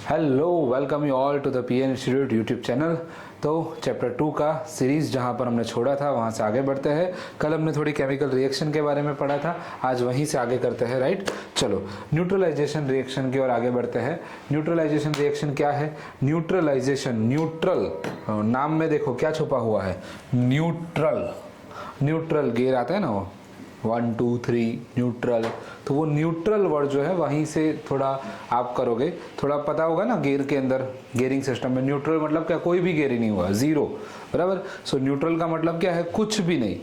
Hello, welcome you all to the PN institute YouTube channel. तो chapter 2 का series जहाँ पर हमने छोड़ा था वहाँ से आगे बढ़ते हैं। कल हमने थोड़ी केमिकल रिएक्शन के बारे में पढ़ा था, आज वहीं से आगे करते हैं, राइट। चलो न्यूट्रलाइजेशन रिएक्शन की ओर आगे बढ़ते हैं। न्यूट्रलाइजेशन रिएक्शन क्या है? न्यूट्रलाइजेशन, न्यूट्रल नाम में देखो क्या छुपा हुआ है, न्यूट्रल। न्यूट्रल गेयर आता है ना, वो 1 2 3 न्यूट्रल, तो वो न्यूट्रल वर्ड जो है वहीं से थोड़ा आप करोगे, थोड़ा पता होगा ना। गेयर के अंदर, गेयरिंग सिस्टम में न्यूट्रल मतलब क्या? कोई भी गेयरिंग नहीं हुआ, जीरो, बराबर। सो न्यूट्रल का मतलब क्या है? कुछ भी नहीं,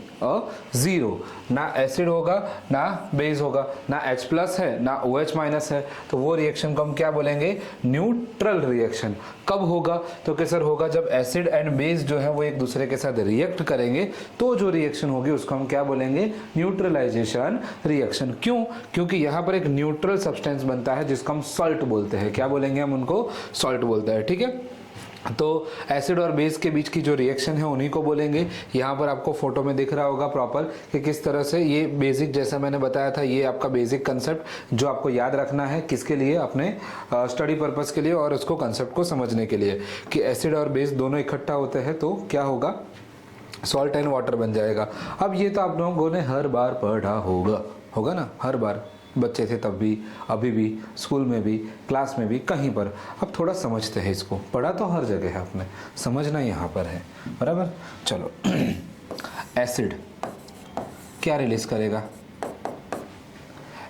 जीरो। ना एसिड होगा ना बेस होगा, ना H प्लस है ना OH माइनस है, तो वो रिएक्शन को हम क्या बोलेंगे? Neutral reaction. कब होगा? तो कैसे होगा? जब एसिड एंड बेस जो है वो एक दूसरे के साथ रिएक्ट करेंगे तो जो रिएक्शन होगी उसको हम क्या बोलेंगे? Neutralisation reaction. क्यों? क्योंकि यहाँ पर एक न्यूट्रल सब्सटेंस बनता है जिसको हम सॉल्ट बोलते हैं। क्या बोलेंगे हम उनको? सॉल्ट बोलते हैं, ठीक है। तो एसिड और बेस के बीच की जो रिएक्शन है उन्हीं को बोलेंगे। यहाँ पर आपको फोटो में दिख रहा होगा प्रॉपर कि किस तरह से ये बेसिक, जैसा मैंने बताया था, ये आपका बेसिक कंसेप्ट जो आपको याद रखना है। किसके लिए? अपने स्टडी पर्पस के लिए और उसको कंसेप्ट को समझने के लिए कि एसिड और बेस दोनों इकट्ठा होते हैं तो क्या होगा? सॉल्ट एंड वाटर बन जाएगा। अब ये तो आप लोगों ने हर बार पढ़ा होगा ना, हर बार बच्चे थे तब भी, अभी भी, स्कूल में भी, क्लास में भी, कहीं पर। अब थोड़ा समझते हैं इसको। पढ़ा तो हर जगह है आपने, समझना यहाँ पर है, बराबर। चलो एसिड क्या रिलीज करेगा?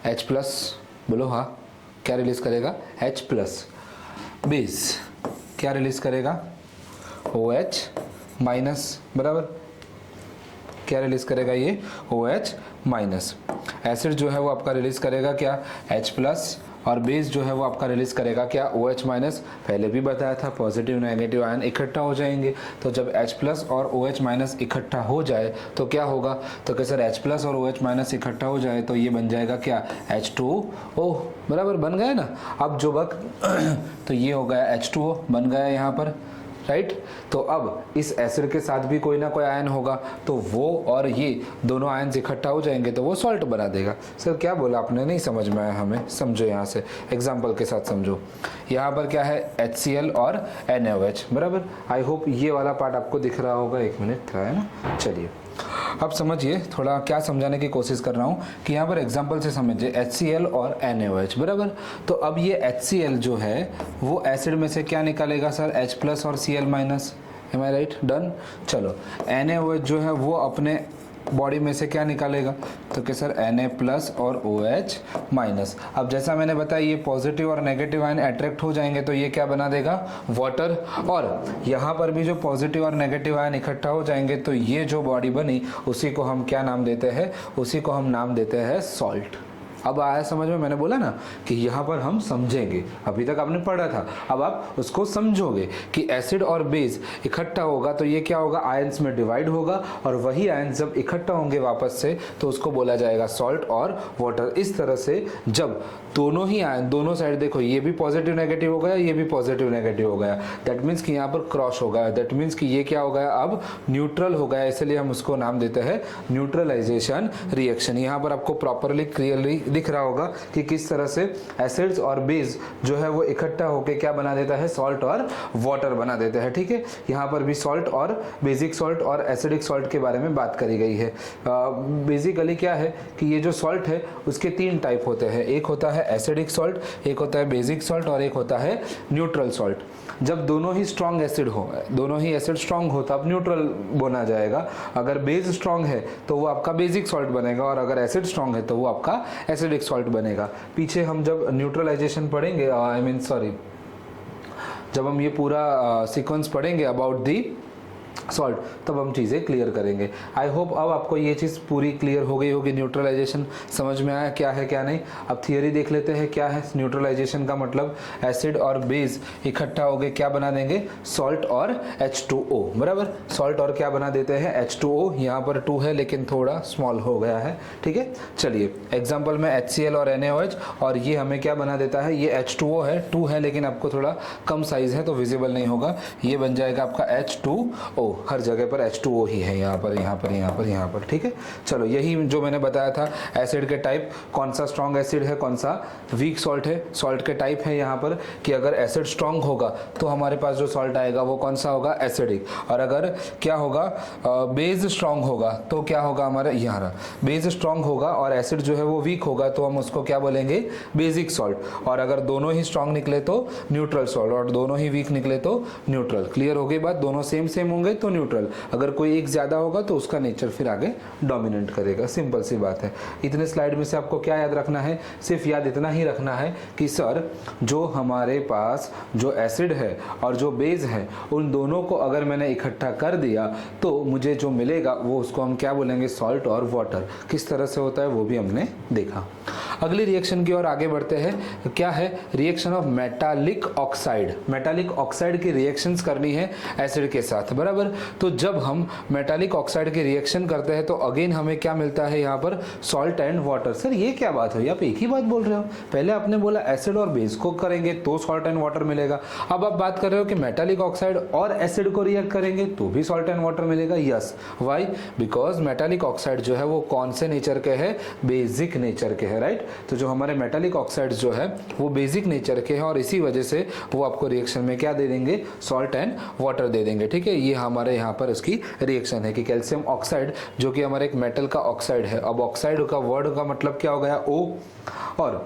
H प्लस, बोलो हाँ, क्या रिलीज करेगा? H plus. बेस क्या रिलीज करेगा? OH माइनस, बराबर। क्या रिलीज करेगा ये? OH minus. एसिड जो है वो आपका रिलीज करेगा क्या? H plus. और बेस जो है वो आपका रिलीज करेगा क्या? OH minus. पहले भी बताया था पॉजिटिव नेगेटिव आयन इकट्ठा हो जाएंगे, तो जब H प्लस और OH माइनस इकट्ठा हो जाए तो क्या होगा? तो क्या सर, H प्लस और OH माइनस इकट्ठा हो जाए तो ये बन जाएगा क्या? H2O, बराबर, बन गया ना। अब जो तो ये हो गया H2O, बन गया यहाँ पर, राइट। तो अब इस एसिड के साथ भी कोई ना कोई आयन होगा तो वो और ये दोनों आयन इकट्ठा हो जाएंगे तो वो सॉल्ट बना देगा। सर क्या बोला आपने? नहीं समझ में आया हमें, समझो यहाँ से एग्जांपल के साथ समझो। यहाँ पर क्या है? HCl और NaOH, बराबर। आई होप ये वाला पार्ट आपको दिख रहा होगा। एक मिनट था, है ना। चलिए अब समझिए, थोड़ा क्या समझाने की कोशिश कर रहा हूँ कि यहाँ पर एग्जांपल से समझिए। HCl और NaOH, बराबर। तो अब ये HCl जो है वो एसिड में से क्या निकालेगा सर? H प्लस और Cl माइनस। एम आई राइट? डन। चलो NaOH जो है वो अपने बॉडी में से क्या निकालेगा? तो क्या सर? Na प्लस और OH माइनस। अब जैसा मैंने बताया ये पॉजिटिव और नेगेटिव आयन अट्रैक्ट हो जाएंगे तो ये क्या बना देगा? वाटर। और यहाँ पर भी जो पॉजिटिव और नेगेटिव आयन इकट्ठा हो जाएंगे तो ये जो बॉडी बनी उसी को हम क्या नाम देते हैं? उसी को हम नाम देते हैं सॉल्ट। अब आया समझ में? मैंने बोला ना कि यहाँ पर हम समझेंगे, अभी तक आपने पढ़ा था, अब आप उसको समझोगे कि एसिड और बेस इकट्ठा होगा तो ये क्या होगा? आयंस में डिवाइड होगा और वही आयंस जब इकट्ठा होंगे वापस से तो उसको बोला जाएगा सॉल्ट और वाटर। इस तरह से जब दोनों ही आयन, दोनों साइड देखो, ये भी पॉजिटिव नेगेटिव हो गया, ये भी पॉजिटिव नेगेटिव हो गया, दैट मीन्स कि यहाँ पर क्रॉस हो गया, दैट मीन्स कि ये क्या हो गया? अब न्यूट्रल हो गया, इसलिए हम उसको नाम देते हैं न्यूट्रलाइजेशन रिएक्शन। यहाँ पर आपको प्रॉपरली क्लियरली दिख रहा होगा कि किस तरह से एसिड्स और बेस जो है वो इकट्ठा होकर क्या बना देता है? सॉल्ट और वाटर बना देता है, ठीक है। यहाँ पर भी सॉल्ट और बेसिक सॉल्ट और एसिडिक सॉल्ट के बारे में बात करी गई है। बेसिकली क्या है कि ये जो सॉल्ट है उसके 3 टाइप होते हैं। एक होता है एसिडिक सॉल्ट, एक होता है बेसिक सॉल्ट और एक होता है न्यूट्रल सॉल्ट। जब दोनों ही स्ट्रॉन्ग एसिड हो, दोनों ही एसिड स्ट्रॉन्ग हो तब न्यूट्रल बना जाएगा। अगर बेस स्ट्रॉन्ग है तो वो आपका बेसिक सॉल्ट बनेगा और अगर एसिड स्ट्रॉन्ग है तो वो आपका एसिडिक सॉल्ट बनेगा। पीछे हम जब न्यूट्रलाइजेशन पढ़ेंगे, जब हम ये पूरा सीक्वेंस पढ़ेंगे अबाउट दी सॉल्ट तब हम चीज़ें क्लियर करेंगे। आई होप अब आपको ये चीज़ पूरी क्लियर हो गई होगी। न्यूट्रलाइजेशन समझ में आया क्या है क्या नहीं। अब थियरी देख लेते हैं क्या है न्यूट्रलाइजेशन का मतलब। एसिड और बेस इकट्ठा हो गए, क्या बना देंगे? सॉल्ट और H2O, बराबर। सॉल्ट और क्या बना देते हैं? H2O। यहाँ पर 2 है लेकिन थोड़ा स्मॉल हो गया है, ठीक है। चलिए एग्जाम्पल में HCl और NaOH, और ये हमें क्या बना देता है? ये H2O है, 2 है लेकिन आपको थोड़ा कम साइज है तो विजिबल नहीं होगा, ये बन जाएगा आपका H2O। हर जगह पर H2O ही है, यहाँ पर यहाँ पर यहाँ पर यहाँ पर, ठीक है। चलो यही जो मैंने बताया था एसिड के टाइप, कौन सा स्ट्रॉन्ग एसिड है कौन सा वीक सॉल्ट है, सॉल्ट के टाइप है यहाँ पर कि अगर एसिड स्ट्रॉन्ग होगा तो हमारे पास जो सॉल्ट आएगा वो कौन सा होगा, एसिडिक, और अगर क्या होगा बेस स्ट्रॉन्ग होगा तो क्या होगा हमारा, यहाँ बेस स्ट्रॉन्ग होगा और एसिड जो है वो वीक होगा तो हम उसको क्या बोलेंगे, बेसिक सॉल्ट। और अगर दोनों ही स्ट्रॉन्ग निकले तो न्यूट्रल सॉल्ट, और दोनों ही वीक निकले तो न्यूट्रल। क्लियर हो गई बात, दोनों सेम सेम होंगे तो न्यूट्रल, अगर कोई एक ज्यादा होगा तो उसका नेचर फिर आगे डोमिनेट करेगा, सिंपल सी बात है। इतने स्लाइड में से आपको क्या याद रखना है, सिर्फ याद इतना ही रखना है कि सर जो हमारे पास जो एसिड है और जो बेस है उन दोनों को अगर मैंने इकट्ठा कर दिया तो मुझे जो मिलेगा वो उसको हम क्या बोलेंगे, सॉल्ट और वाटर। किस तरह से होता है वो भी हमने देखा। अगली रिएक्शन की ओर आगे बढ़ते हैं, क्या है, reaction of metallic oxide. Metallic oxide की रिएक्शंस करनी है एसिड के साथ, बराबर। तो जब हम मेटालिक ऑक्साइड की रिएक्शन करते हैं तो अगेन हमें क्या मिलता है यहाँ पर, सॉल्ट एंड वाटर। सर ये क्या बात हुई, आप एक ही बात बोल रहे हो, पहले आपने बोला एसिड और बेस को करेंगे तो सॉल्ट एंड वाटर मिलेगा, अब आप बात कर रहे हो कि मेटालिक ऑक्साइड और एसिड को रिएक्ट करेंगे तो भी सॉल्ट एंड वाटर मिलेगा। Yes, why, because metallic oxide जो है वो कौन से नेचर के है, बेसिक नेचर के है, राइट। तो जो हमारे मेटालिक ऑक्साइड जो है वो बेसिक नेचर के हैं और इसी वजह से वो आपको रिएक्शन में क्या दे देंगे, सॉल्ट एंड वाटर दे देंगे, ठीक है। ये हमारे यहाँ पर इसकी रिएक्शन है कि कैल्शियम ऑक्साइड जो कि हमारे एक मेटल का ऑक्साइड है, अब ऑक्साइड का वर्ड का मतलब क्या हो गया, O, और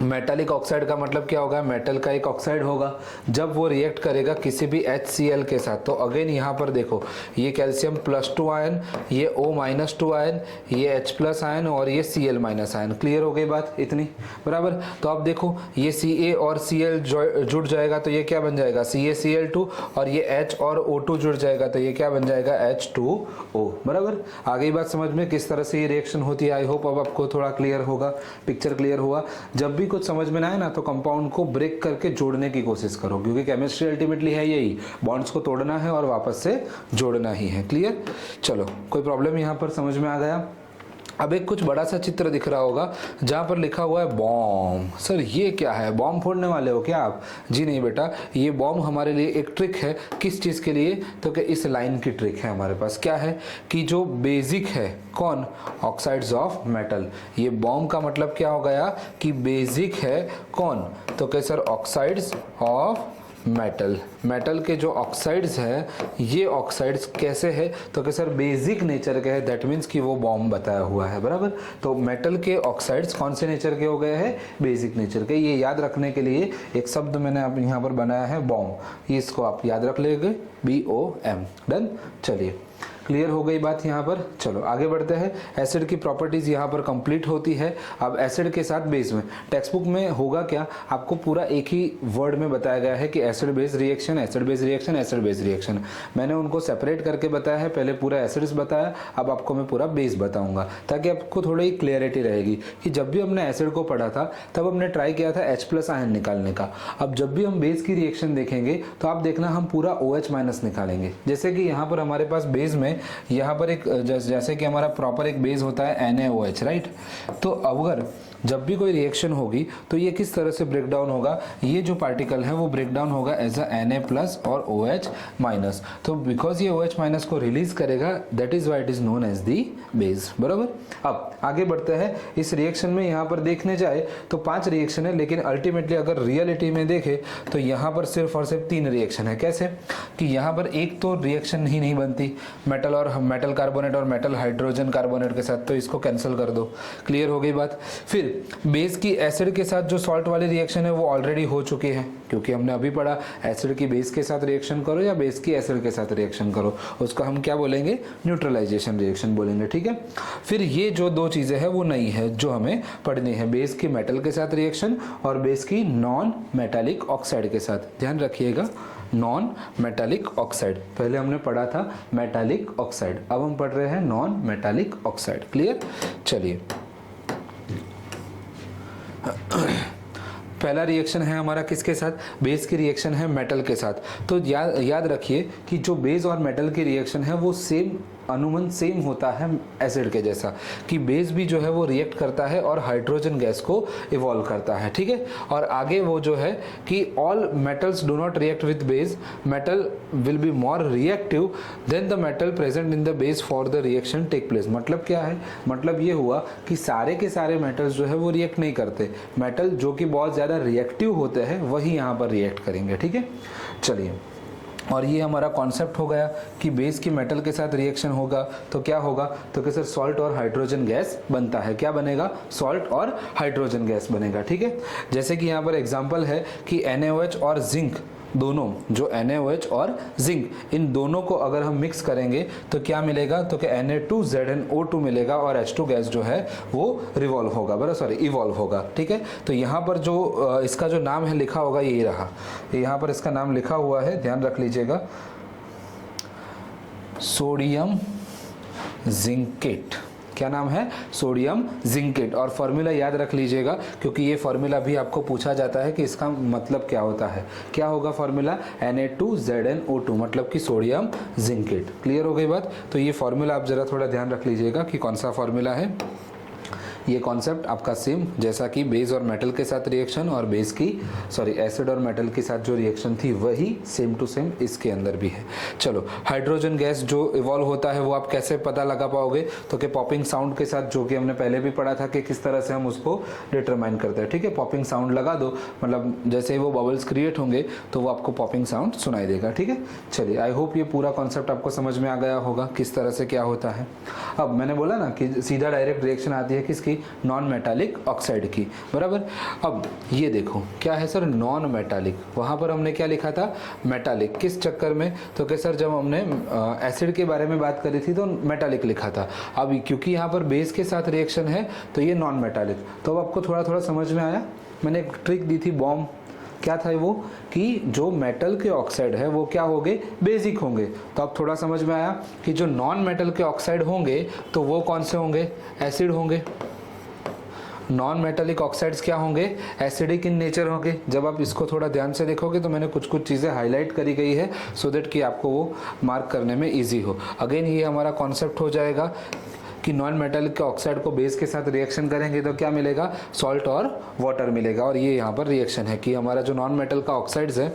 मेटालिक ऑक्साइड का मतलब क्या होगा, मेटल का एक ऑक्साइड होगा। जब वो रिएक्ट करेगा किसी भी HCl के साथ तो अगेन यहाँ पर देखो ये कैल्शियम +2 आयन, ये O-2 आयन, ये H+ आयन और ये Cl- आयन। क्लियर हो गई बात इतनी, बराबर। तो अब देखो ये Ca और Cl जुड़ जाएगा तो ये क्या बन जाएगा, CaCl2, और ये H और O2 जुड़ जाएगा तो ये क्या बन जाएगा, H2O, बराबर। आगे बात समझ में किस तरह से ये रिएक्शन होती है। आई होप अब आपको थोड़ा क्लियर होगा, पिक्चर क्लियर हुआ। जब भी कुछ समझ में ना आए ना तो कंपाउंड को ब्रेक करके जोड़ने की कोशिश करो, क्योंकि केमिस्ट्री अल्टीमेटली है यही, बॉन्ड्स को तोड़ना है और वापस से जोड़ना ही है। क्लियर, चलो कोई प्रॉब्लम यहाँ पर समझ में आ गया। अब एक कुछ बड़ा सा चित्र दिख रहा होगा जहाँ पर लिखा हुआ है बॉम्ब। सर ये क्या है, बॉम्ब फोड़ने वाले हो क्या आप? जी नहीं बेटा, ये बॉम्ब हमारे लिए एक ट्रिक है। किस चीज़ के लिए, तो कि इस लाइन की ट्रिक है हमारे पास। क्या है कि जो बेसिक है कौन, ऑक्साइड्स ऑफ मेटल। ये बॉम्ब का मतलब क्या हो गया कि बेसिक है कौन, तो कि sir oxides of metal. Metal के जो ऑक्साइड्स है ये ऑक्साइड्स कैसे है, तो कि सर बेसिक नेचर के है, दैट मीन्स कि वो बॉम्ब बताया हुआ है, बराबर। तो मेटल के ऑक्साइड्स कौन से नेचर के हो गए हैं, बेसिक नेचर के। ये याद रखने के लिए एक शब्द मैंने आप यहाँ पर बनाया है बॉम्ब, इसको आप याद रख लेंगे, BOM। डन, चलिए क्लियर हो गई बात यहाँ पर। चलो आगे बढ़ते हैं। एसिड की प्रॉपर्टीज यहाँ पर कंप्लीट होती है। अब एसिड के साथ बेस में टेक्स्ट बुक में होगा क्या, आपको पूरा एक ही वर्ड में बताया गया है कि acid base reaction, acid base reaction, acid base reaction. मैंने उनको सेपरेट करके बताया है, पहले पूरा एसिड्स बताया, अब आपको मैं पूरा बेस बताऊंगा ताकि आपको थोड़ी क्लियरिटी रहेगी कि जब भी हमने एसिड को पढ़ा था तब हमने ट्राई किया था H+ आयन निकालने का। अब जब भी हम बेस की रिएक्शन देखेंगे तो आप देखना हम पूरा OH- निकालेंगे। जैसे कि यहाँ पर हमारे पास बेस में यहाँ पर एक जैसे कि हमारा प्रॉपर एक बेस होता है NaOH, राइट। तो अगर जब भी कोई रिएक्शन होगी तो ये किस तरह से ब्रेक डाउन होगा, ये जो पार्टिकल है वो ब्रेक डाउन होगा एज अ Na+ और OH-। तो बिकॉज ये OH- को रिलीज करेगा, that is why it is known as the base, बराबर। अब आगे बढ़ते हैं। इस रिएक्शन में यहाँ पर देखने जाए तो 5 रिएक्शन है, लेकिन अल्टीमेटली अगर रियलिटी में देखे तो यहाँ पर सिर्फ और सिर्फ 3 रिएक्शन है। कैसे कि यहाँ पर एक तो रिएक्शन ही नहीं बनती मेटल और मेटल कार्बोनेट और मेटल हाइड्रोजन कार्बोनेट के साथ, तो इसको कैंसिल कर दो। क्लियर हो गई बात। फिर बेस की एसिड के साथ जो सॉल्ट वाली रिएक्शन है वो ऑलरेडी हो चुकी है, क्योंकि हमने अभी पढ़ा एसिड की बेस के साथ रिएक्शन करो या बेस की एसिड के साथ रिएक्शन करो, उसका हम क्या बोलेंगे, न्यूट्रलाइजेशन रिएक्शन बोलेंगे, ठीक है। फिर ये जो 2 चीजें हैं वो नई है जो हमें पढ़नी है, बेस की मेटल के साथ रिएक्शन और बेस की नॉन मेटालिक ऑक्साइड के साथ। ध्यान रखिएगा, नॉन मेटालिक ऑक्साइड, पहले हमने पढ़ा था मेटालिक ऑक्साइड, अब हम पढ़ रहे हैं नॉन मेटालिक ऑक्साइड। क्लियर, चलिए पहला रिएक्शन है हमारा किसके साथ, बेस की रिएक्शन है मेटल के साथ। तो याद रखिए कि जो बेस और मेटल की रिएक्शन है वो सेम अनुमान सेम होता है एसिड के जैसा, कि बेस भी जो है वो रिएक्ट करता है और हाइड्रोजन गैस को इवॉल्व करता है, ठीक है। और आगे वो जो है कि all metals do not react with base, metal will be more reactive than the metal present in the base for the reaction take place. मतलब क्या है, मतलब ये हुआ कि सारे के सारे मेटल्स जो है वो रिएक्ट नहीं करते, मेटल जो कि बहुत ज़्यादा रिएक्टिव होते हैं वही यहाँ पर रिएक्ट करेंगे, ठीक है। चलिए, और ये हमारा कॉन्सेप्ट हो गया कि बेस की मेटल के साथ रिएक्शन होगा तो क्या होगा, तो कि सर सॉल्ट और हाइड्रोजन गैस बनता है। क्या बनेगा, सॉल्ट और हाइड्रोजन गैस बनेगा, ठीक है। जैसे कि यहाँ पर एग्जांपल है कि NaOH और जिंक दोनों, जो NaOH और जिंक इन दोनों को अगर हम मिक्स करेंगे तो क्या मिलेगा, तो कि Na2ZnO2 मिलेगा और H2 गैस जो है वो रिवॉल्व होगा, बराबर, सॉरी इवॉल्व होगा, ठीक है। तो यहाँ पर जो इसका जो नाम है लिखा होगा यही रहा, यहाँ पर इसका नाम लिखा हुआ है, ध्यान रख लीजिएगा, सोडियम जिंकेट। क्या नाम है, सोडियम जिंकेट। और फॉर्मूला याद रख लीजिएगा क्योंकि ये फॉर्मूला भी आपको पूछा जाता है कि इसका मतलब क्या होता है। क्या होगा फॉर्मूला, Na2ZnO2, मतलब कि सोडियम जिंकेट। क्लियर हो गई बात। तो ये फॉर्मूला आप जरा थोड़ा ध्यान रख लीजिएगा कि कौन सा फॉर्मूला है। ये कॉन्सेप्ट आपका सेम जैसा कि बेस और मेटल के साथ रिएक्शन और बेस की एसिड और मेटल के साथ जो रिएक्शन थी वही सेम टू सेम इसके अंदर भी है। चलो, हाइड्रोजन गैस जो इवॉल्व होता है वो आप कैसे पता लगा पाओगे, तो कि पॉपिंग साउंड के साथ, जो कि हमने पहले भी पढ़ा था कि किस तरह से हम उसको डिटरमाइन करते हैं, ठीक है। पॉपिंग साउंड लगा दो, मतलब जैसे ही वो बबल्स क्रिएट होंगे तो वो आपको पॉपिंग साउंड सुनाई देगा, ठीक है। चलिए, आई होप ये पूरा कॉन्सेप्ट आपको समझ में आ गया होगा किस तरह से क्या होता है। अब मैंने बोला ना कि सीधा डायरेक्ट रिएक्शन आती है किसकी, नॉन मेटालिक ऑक्साइड की, बराबर। अब ये देखो क्या है सर, नॉन मेटालिक, वहां पर हमने क्या लिखा था, मेटालिक, किस चक्कर में, तो कि सर जब हमने एसिड के बारे में बात करी थी तो मेटालिक लिखा था। अब क्योंकि यहाँ पर बेस के साथ रिएक्शन है तो ये नॉन मेटालिक। तो अब आपको थोड़ा थोड़ा समझ में आया। मैंने एक ट्रिक दी थी बॉम्ब, क्या था वो, कि जो मेटल के ऑक्साइड है वो क्या होंगे, बेसिक होंगे। तो अब थोड़ा समझ में आया कि जो नॉन मेटल के ऑक्साइड होंगे तो वो कौन से होंगे, एसिड होंगे। नॉन मेटालिक ऑक्साइड्स क्या होंगे, एसिडिक इन नेचर होंगे। जब आप इसको थोड़ा ध्यान से देखोगे तो मैंने कुछ कुछ चीज़ें हाईलाइट करी गई है सो दैट कि आपको वो मार्क करने में इजी हो। अगेन ये हमारा कॉन्सेप्ट हो जाएगा कि नॉन मेटालिक के ऑक्साइड को बेस के साथ रिएक्शन करेंगे तो क्या मिलेगा, सॉल्ट और वाटर मिलेगा। और ये यहाँ पर रिएक्शन है कि हमारा जो नॉन मेटल का ऑक्साइड्स है,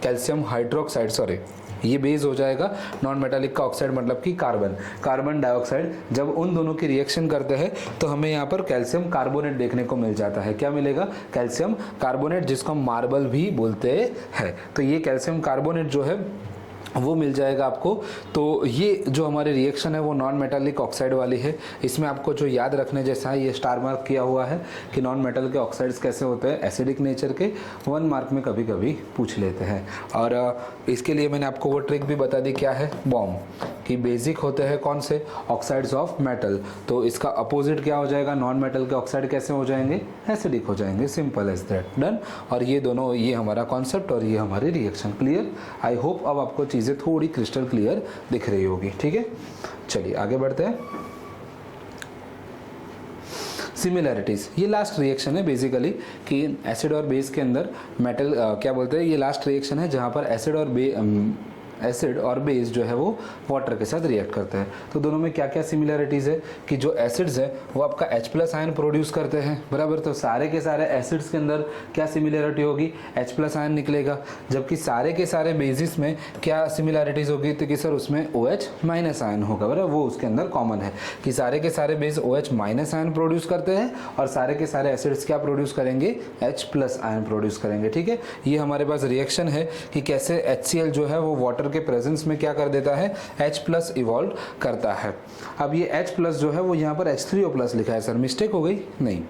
कैल्शियम हाइड्रोक्साइड, सॉरी ये बेस हो जाएगा नॉन मेटालिक का ऑक्साइड, मतलब कि कार्बन डाइऑक्साइड। जब उन दोनों की रिएक्शन करते हैं तो हमें यहाँ पर कैल्शियम कार्बोनेट देखने को मिल जाता है। क्या मिलेगा, कैल्शियम कार्बोनेट, जिसको हम मार्बल भी बोलते हैं। तो ये कैल्शियम कार्बोनेट जो है वो मिल जाएगा आपको। तो ये जो हमारी रिएक्शन है वो नॉन मेटालिक ऑक्साइड वाली है। इसमें आपको जो याद रखने जैसा है, ये स्टार मार्क किया हुआ है कि नॉन मेटल के ऑक्साइड्स कैसे होते हैं, एसिडिक नेचर के। 1 मार्क में कभी कभी पूछ लेते हैं। और इसके लिए मैंने आपको वो ट्रिक भी बता दी, क्या है, बॉम्ब, कि बेसिक होते हैं कौन से, ऑक्साइड्स ऑफ मेटल। तो इसका अपोजिट क्या हो जाएगा, नॉन मेटल के ऑक्साइड कैसे हो जाएंगे, एसिडिक हो जाएंगे। Simple as that, done. और ये दोनों, ये हमारा कॉन्सेप्ट और ये हमारी रिएक्शन। क्लियर। आई होप अब आपको चीज़ें थोड़ी क्रिस्टल क्लियर दिख रही होगी, ठीक है। चलिए आगे बढ़ते हैं। सिमिलैरिटीज, ये लास्ट रिएक्शन है बेसिकली कि एसिड और बेस के अंदर मेटल क्या बोलते हैं, ये लास्ट रिएक्शन है जहां पर एसिड और बेस जो है वो वाटर के साथ रिएक्ट करते हैं। तो दोनों में क्या क्या सिमिलैरिटीज़ है कि जो एसिड्स है वो आपका H+ आयन प्रोड्यूस करते हैं, बराबर। तो सारे के सारे एसिड्स के अंदर क्या सिमिलैरिटी होगी, H+ आयन निकलेगा। जबकि सारे के सारे बेसिस में क्या सिमिलैरिटीज़ होगी, तो कि सर उसमें OH- आयन होगा, बराबर। वो उसके अंदर कॉमन है कि सारे के सारे बेस OH- आयन प्रोड्यूस करते हैं और सारे के सारे एसिड्स क्या प्रोड्यूस करेंगे, H+ आयन प्रोड्यूस करेंगे, ठीक है। ये हमारे पास रिएक्शन है कि कैसे HCl जो है वो वाटर के प्रेजेंस में क्या कर देता है, H+ इवॉल्व करता है। अब ये H+ जो है वो यहाँ पर H3O+ लिखा है, सर मिस्टेक हो गई, नहीं।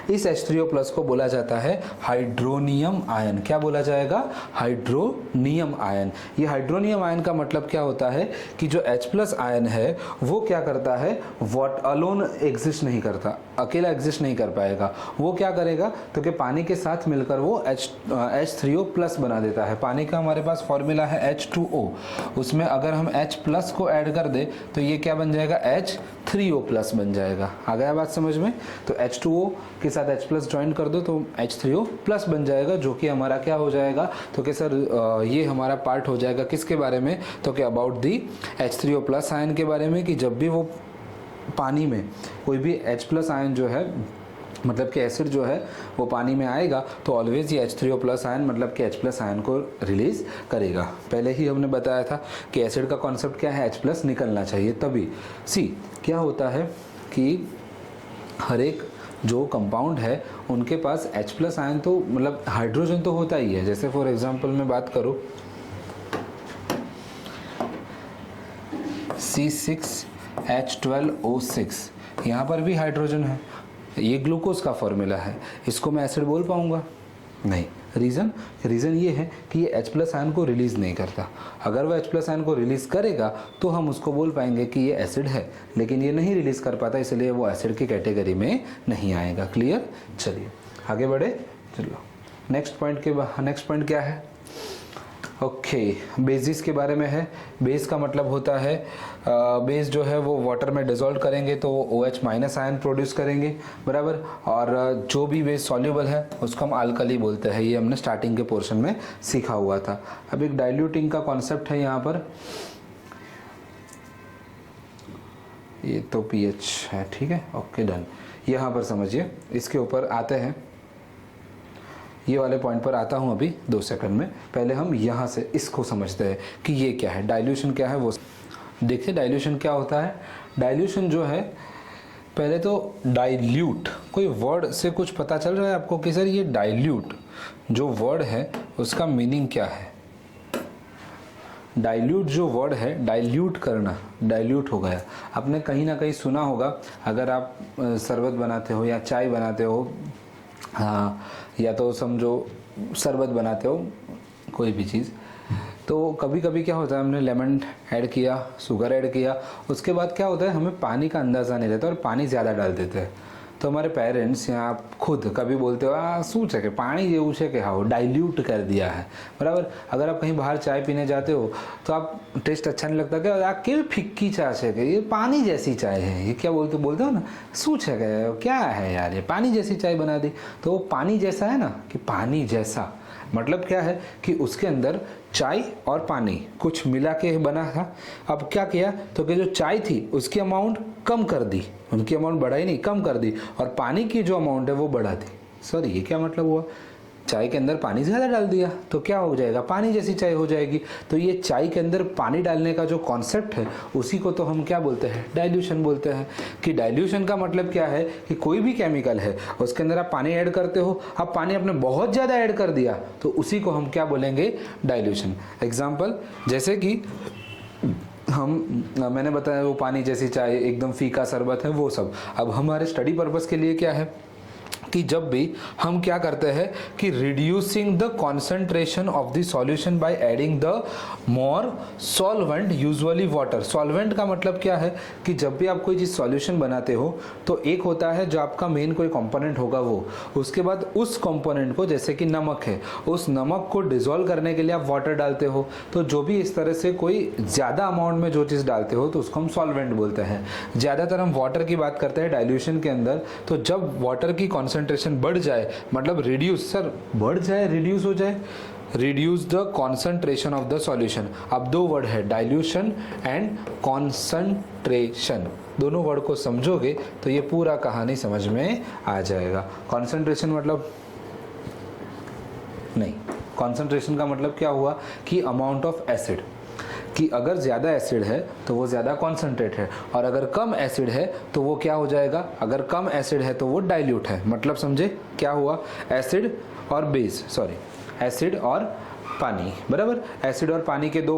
इस H3O+ को बोला जाता है हाइड्रोनियम आयन। क्या बोला जाएगा, हाइड्रोनियम आयन। ये हाइड्रोनियम आयन का मतलब क्या होता है कि जो H+ आयन है वो क्या करता है, वॉट अलोन एग्जिस्ट नहीं करता, अकेला एग्जिस्ट नहीं कर पाएगा। वो क्या करेगा तो कि पानी के साथ मिलकर वो H3O प्लस बना देता है। पानी का हमारे पास फॉर्मूला है H2O, उसमें अगर हम H प्लस को ऐड कर दे तो ये क्या बन जाएगा, H3O प्लस बन जाएगा। आ गया बात समझ में? तो H2O के साथ H प्लस ज्वाइन कर दो तो H3O प्लस बन जाएगा, जो कि हमारा क्या हो जाएगा तो कि सर ये हमारा पार्ट हो जाएगा किसके बारे में, तो कि about the H3O plus ion के बारे में, कि जब भी वो पानी में कोई भी H प्लस आयन जो है, मतलब कि एसिड जो है वो पानी में आएगा तो ऑलवेज ये H3O प्लस आयन मतलब कि H प्लस आयन को रिलीज करेगा। पहले ही हमने बताया था कि एसिड का कॉन्सेप्ट क्या है, H प्लस निकलना चाहिए तभी। सी क्या होता है कि हर एक जो कंपाउंड है उनके पास H प्लस आयन तो मतलब हाइड्रोजन तो होता ही है। जैसे फॉर एग्जांपल मैं बात करूँ C6H12O6, यहाँ पर भी हाइड्रोजन है, ये ग्लूकोज का फॉर्मूला है, इसको मैं एसिड बोल पाऊंगा? नहीं। रीज़न ये है कि ये H प्लस आयन को रिलीज़ नहीं करता। अगर वह H प्लस आयन को रिलीज़ करेगा तो हम उसको बोल पाएंगे कि ये एसिड है, लेकिन ये नहीं रिलीज़ कर पाता, इसलिए वो एसिड की कैटेगरी में नहीं आएगा। क्लियर? चलिए आगे बढ़े। चलो नेक्स्ट पॉइंट क्या है? ओके, बेसिस के बारे में है। बेस का मतलब होता है बेस जो है वो वाटर में डिसॉल्व करेंगे तो वो OH माइनस आयन प्रोड्यूस करेंगे, बराबर। और जो भी बेस सॉल्युबल है उसको हम अल्कली बोलते हैं। ये हमने स्टार्टिंग के पोर्शन में सीखा हुआ था। अब एक डाइल्यूटिंग का कॉन्सेप्ट है यहाँ पर, ये तो pH है, ठीक है, ओके डन। यहाँ पर समझिए, इसके ऊपर आते हैं, ये वाले पॉइंट पर आता हूँ अभी 2 सेकंड में। पहले हम यहाँ से इसको समझते हैं कि ये क्या है, डाइल्यूशन क्या है वो देखिए। डाइल्यूशन क्या होता है? डाइल्यूशन जो है, पहले तो डाइल्यूट, कोई वर्ड से कुछ पता चल रहा है आपको कि सर ये डाइल्यूट जो वर्ड है उसका मीनिंग क्या है? डाइल्यूट जो वर्ड है, डाइल्यूट करना, डाइल्यूट हो गया। आपने कहीं ना कहीं सुना होगा, अगर आप शरबत बनाते हो या चाय बनाते हो, हाँ, या तो समझो शरबत बनाते हो, कोई भी चीज़, तो कभी कभी क्या होता है, हमने लेमन ऐड किया, शुगर ऐड किया, उसके बाद क्या होता है हमें पानी का अंदाज़ा नहीं रहता और पानी ज़्यादा डाल देते हैं। तो हमारे पेरेंट्स या आप खुद कभी बोलते हो શું છે કે પાણી જેવું છે કે हाँ डाइल्यूट कर दिया है, बराबर। अगर आप कहीं बाहर चाय पीने जाते हो तो आप टेस्ट अच्छा नहीं लगता कि यार केवी फिक्की चाय है कि ये पानी जैसी चाय है, ये क्या बोलते हो ना, શું છે કે क्या है यार ये पानी जैसी चाय बना दी। तो वो पानी जैसा है ना, कि पानी जैसा मतलब क्या है कि उसके अंदर चाय और पानी कुछ मिला के बना था। अब क्या किया तो कि जो चाय थी उसकी अमाउंट कम कर दी, उनकी अमाउंट बढ़ाई नहीं, कम कर दी, और पानी की जो अमाउंट है वो बढ़ा दी। सॉरी, ये क्या मतलब हुआ? चाय के अंदर पानी ज़्यादा डाल दिया तो क्या हो जाएगा, पानी जैसी चाय हो जाएगी। तो ये चाय के अंदर पानी डालने का जो कॉन्सेप्ट है उसी को तो हम क्या बोलते हैं, डाइल्यूशन बोलते हैं। कि डाइल्यूशन का मतलब क्या है कि कोई भी केमिकल है उसके अंदर आप पानी ऐड करते हो, अब पानी आपने बहुत ज़्यादा ऐड कर दिया तो उसी को हम क्या बोलेंगे, डाइल्यूशन। एग्जाम्पल जैसे कि मैंने बताया वो पानी जैसी चाय, एकदम फीका शरबत है, वो सब। अब हमारे स्टडी पर्पज़ के लिए क्या है कि जब भी हम क्या करते हैं कि reducing the concentration of the solution by adding the more solvent, usually water. Solvent का मतलब क्या है कि जब भी आप कोई चीज़ सॉल्यूशन बनाते हो तो एक होता है जो आपका मेन कोई कंपोनेंट होगा वो, उसके बाद उस कंपोनेंट को, जैसे कि नमक है, उस नमक को डिसॉल्व करने के लिए आप वाटर डालते हो। तो जो भी इस तरह से कोई ज़्यादा अमाउंट में जो चीज़ डालते हो तो उसको हम सॉल्वेंट बोलते हैं। ज़्यादातर हम वाटर की बात करते हैं डाइल्यूशन के अंदर। तो जब वाटर की कॉन्सेंट्रेशन बढ़ जाए, मतलब रिड्यूस, सर बढ़ जाए रिड्यूस हो जाए, reduce the concentration of the solution. अब 2 वर्ड है, डाइल्यूशन एंड कॉन्सेंट्रेशन। दोनों वर्ड को समझोगे तो ये पूरा कहानी समझ में आ जाएगा। कॉन्सेंट्रेशन मतलब नहीं, कॉन्सेंट्रेशन का मतलब क्या हुआ कि अमाउंट ऑफ एसिड, कि अगर ज़्यादा एसिड है तो वो ज़्यादा कॉन्सेंट्रेट है, और अगर कम एसिड है तो वो क्या हो जाएगा, अगर कम एसिड है तो वो डाइल्यूट है। मतलब समझे क्या हुआ, एसिड और बेस, सॉरी एसिड और पानी, बराबर। एसिड और पानी के दो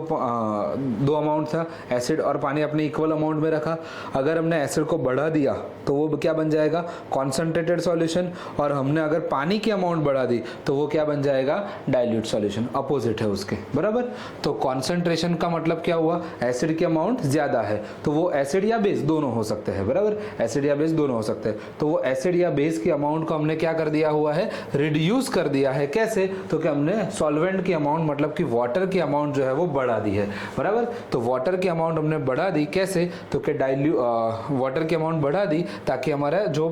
अमाउंट था, एसिड और पानी अपने इक्वल अमाउंट में रखा। अगर हमने एसिड को बढ़ा दिया तो वो क्या बन जाएगा, कॉन्सेंट्रेटेड सॉल्यूशन, और हमने अगर पानी की अमाउंट बढ़ा दी तो वो क्या बन जाएगा, डाइल्यूट सॉल्यूशन, अपोजिट है उसके, बराबर। तो कॉन्सेंट्रेशन का मतलब क्या हुआ, एसिड की अमाउंट ज्यादा है तो वो एसिड या बेस दोनों हो सकते हैं, बराबर, एसिड या बेस दोनों हो सकते हैं। तो वो एसिड या बेस की अमाउंट को हमने क्या कर दिया हुआ है, रिड्यूस कर दिया है। कैसे, तो क्या हमने सॉल्वेंट की अमाउंट मतलब कि वाटर की अमाउंट जो है वो बढ़ा दी है, बराबर। तो वाटर की अमाउंट हमने बढ़ा दी, कैसे, तो कि वाटर की अमाउंट बढ़ा दी ताकि हमारा जो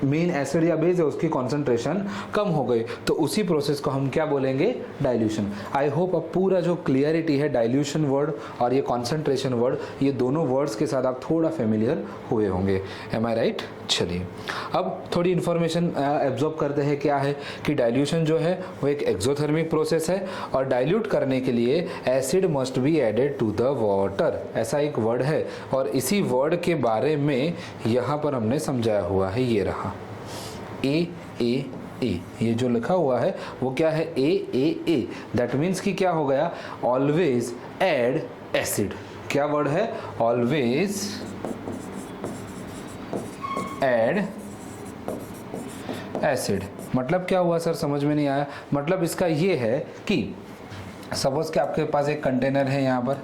मेन एसिड या बेस है उसकी कॉन्सेंट्रेशन कम हो गई। तो उसी प्रोसेस को हम क्या बोलेंगे, डाइल्यूशन। आई होप अब पूरा जो क्लियरिटी है डाइल्यूशन वर्ड और ये कॉन्सेंट्रेशन वर्ड, ये दोनों वर्ड्स के साथ आप थोड़ा फेमिलियर हुए होंगे। एम आई राइट। चलिए अब थोड़ी इन्फॉर्मेशन एब्जॉर्ब करते हैं। क्या है कि डाइल्यूशन जो है वो एक एक्सोथर्मिक प्रोसेस है और डाइल्यूट करने के लिए acid must be added to the water, ऐसा एक वर्ड है। और इसी वर्ड के बारे में यहाँ पर हमने समझाया हुआ है, ये रहा ए, ये जो लिखा हुआ है वो क्या है, ए। दैट मीन्स कि क्या हो गया, ऑलवेज एड एसिड। क्या वर्ड है, ऑलवेज एड एसिड। मतलब क्या हुआ सर, समझ में नहीं आया। मतलब इसका ये है कि सपोज कि आपके पास एक कंटेनर है यहाँ पर,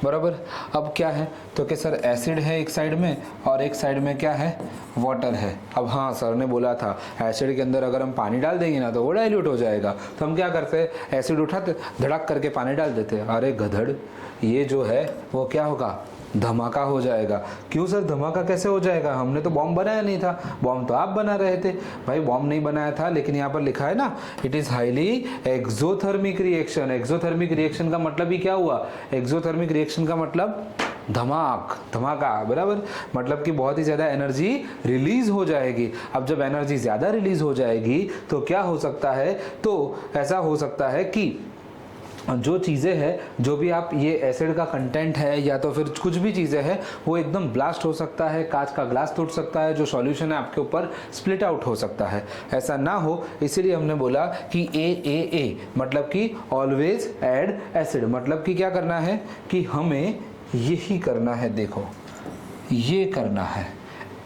बराबर। अब क्या है, तो कि सर एसिड है एक साइड में और एक साइड में क्या है, वाटर है। अब हाँ, सर ने बोला था एसिड के अंदर अगर हम पानी डाल देंगे ना तो वो डाइल्यूट हो जाएगा। तो हम क्या करते हैं, एसिड उठाते धड़क करके पानी डाल देते हैं। अरे गधड़, ये जो है वो क्या होगा, धमाका हो जाएगा। क्यों सर, धमाका कैसे हो जाएगा, हमने तो बॉम्ब बनाया नहीं था। बॉम्ब तो आप बना रहे थे। भाई बॉम्ब नहीं बनाया था, लेकिन यहाँ पर लिखा है ना, it is highly exothermic reaction. Exothermic reaction का मतलब ही क्या हुआ, एक्सोथर्मिक रिएक्शन का मतलब धमाका, बराबर। मतलब कि बहुत ही ज्यादा एनर्जी रिलीज हो जाएगी। अब जब एनर्जी ज्यादा रिलीज हो जाएगी तो क्या हो सकता है, तो ऐसा हो सकता है कि जो चीज़ें हैं, जो भी आप ये एसिड का कंटेंट है या तो फिर कुछ भी चीज़ें हैं, वो एकदम ब्लास्ट हो सकता है, कांच का ग्लास टूट सकता है, जो सॉल्यूशन है आपके ऊपर स्प्लिट आउट हो सकता है। ऐसा ना हो इसीलिए हमने बोला कि ए मतलब कि ऑलवेज ऐड एसिड। मतलब कि क्या करना है कि हमें यही करना है, देखो ये करना है,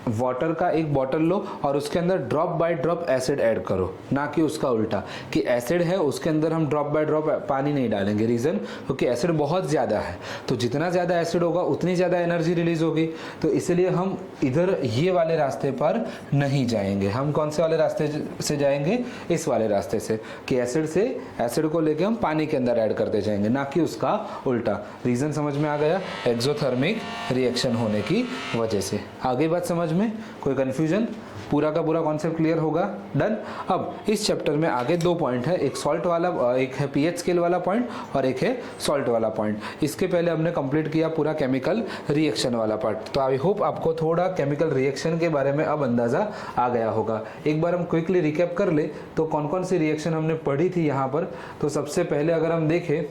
वाटर का एक बॉटल लो और उसके अंदर drop by drop acid add करो, ना कि उसका उल्टा कि एसिड है उसके अंदर हम ड्रॉप बाय ड्रॉप पानी नहीं डालेंगे। रीज़न, क्योंकि एसिड बहुत ज़्यादा है, तो जितना ज़्यादा एसिड होगा उतनी ज़्यादा एनर्जी रिलीज होगी। तो इसलिए हम इधर ये वाले रास्ते पर नहीं जाएंगे। हम कौन से वाले रास्ते से जाएंगे, इस वाले रास्ते से, कि एसिड को लेके हम पानी के अंदर ऐड करते जाएंगे, ना कि उसका उल्टा। रीज़न समझ में आ गया, एक्सोथर्मिक रिएक्शन होने की वजह से। आगे बात समझ में, कोई कंफ्यूजन, पूरा का पूरा कॉन्सेप्ट क्लियर होगा, डन। अब इस चैप्टर में आगे दो पॉइंट है, एक सॉल्ट वाला, एक है पीएच स्केल वाला पॉइंट और एक है सॉल्ट वाला पॉइंट। इसके पहले हमने कंप्लीट किया पूरा केमिकल रिएक्शन वाला पार्ट। तो आई होप आपको थोड़ा केमिकल रिएक्शन के बारे में अब अंदाजा आ गया होगा। एक बार हम क्विकली रिकैप कर ले तो कौन कौन सी रिएक्शन हमने पढ़ी थी यहाँ पर। तो सबसे पहले अगर हम देखें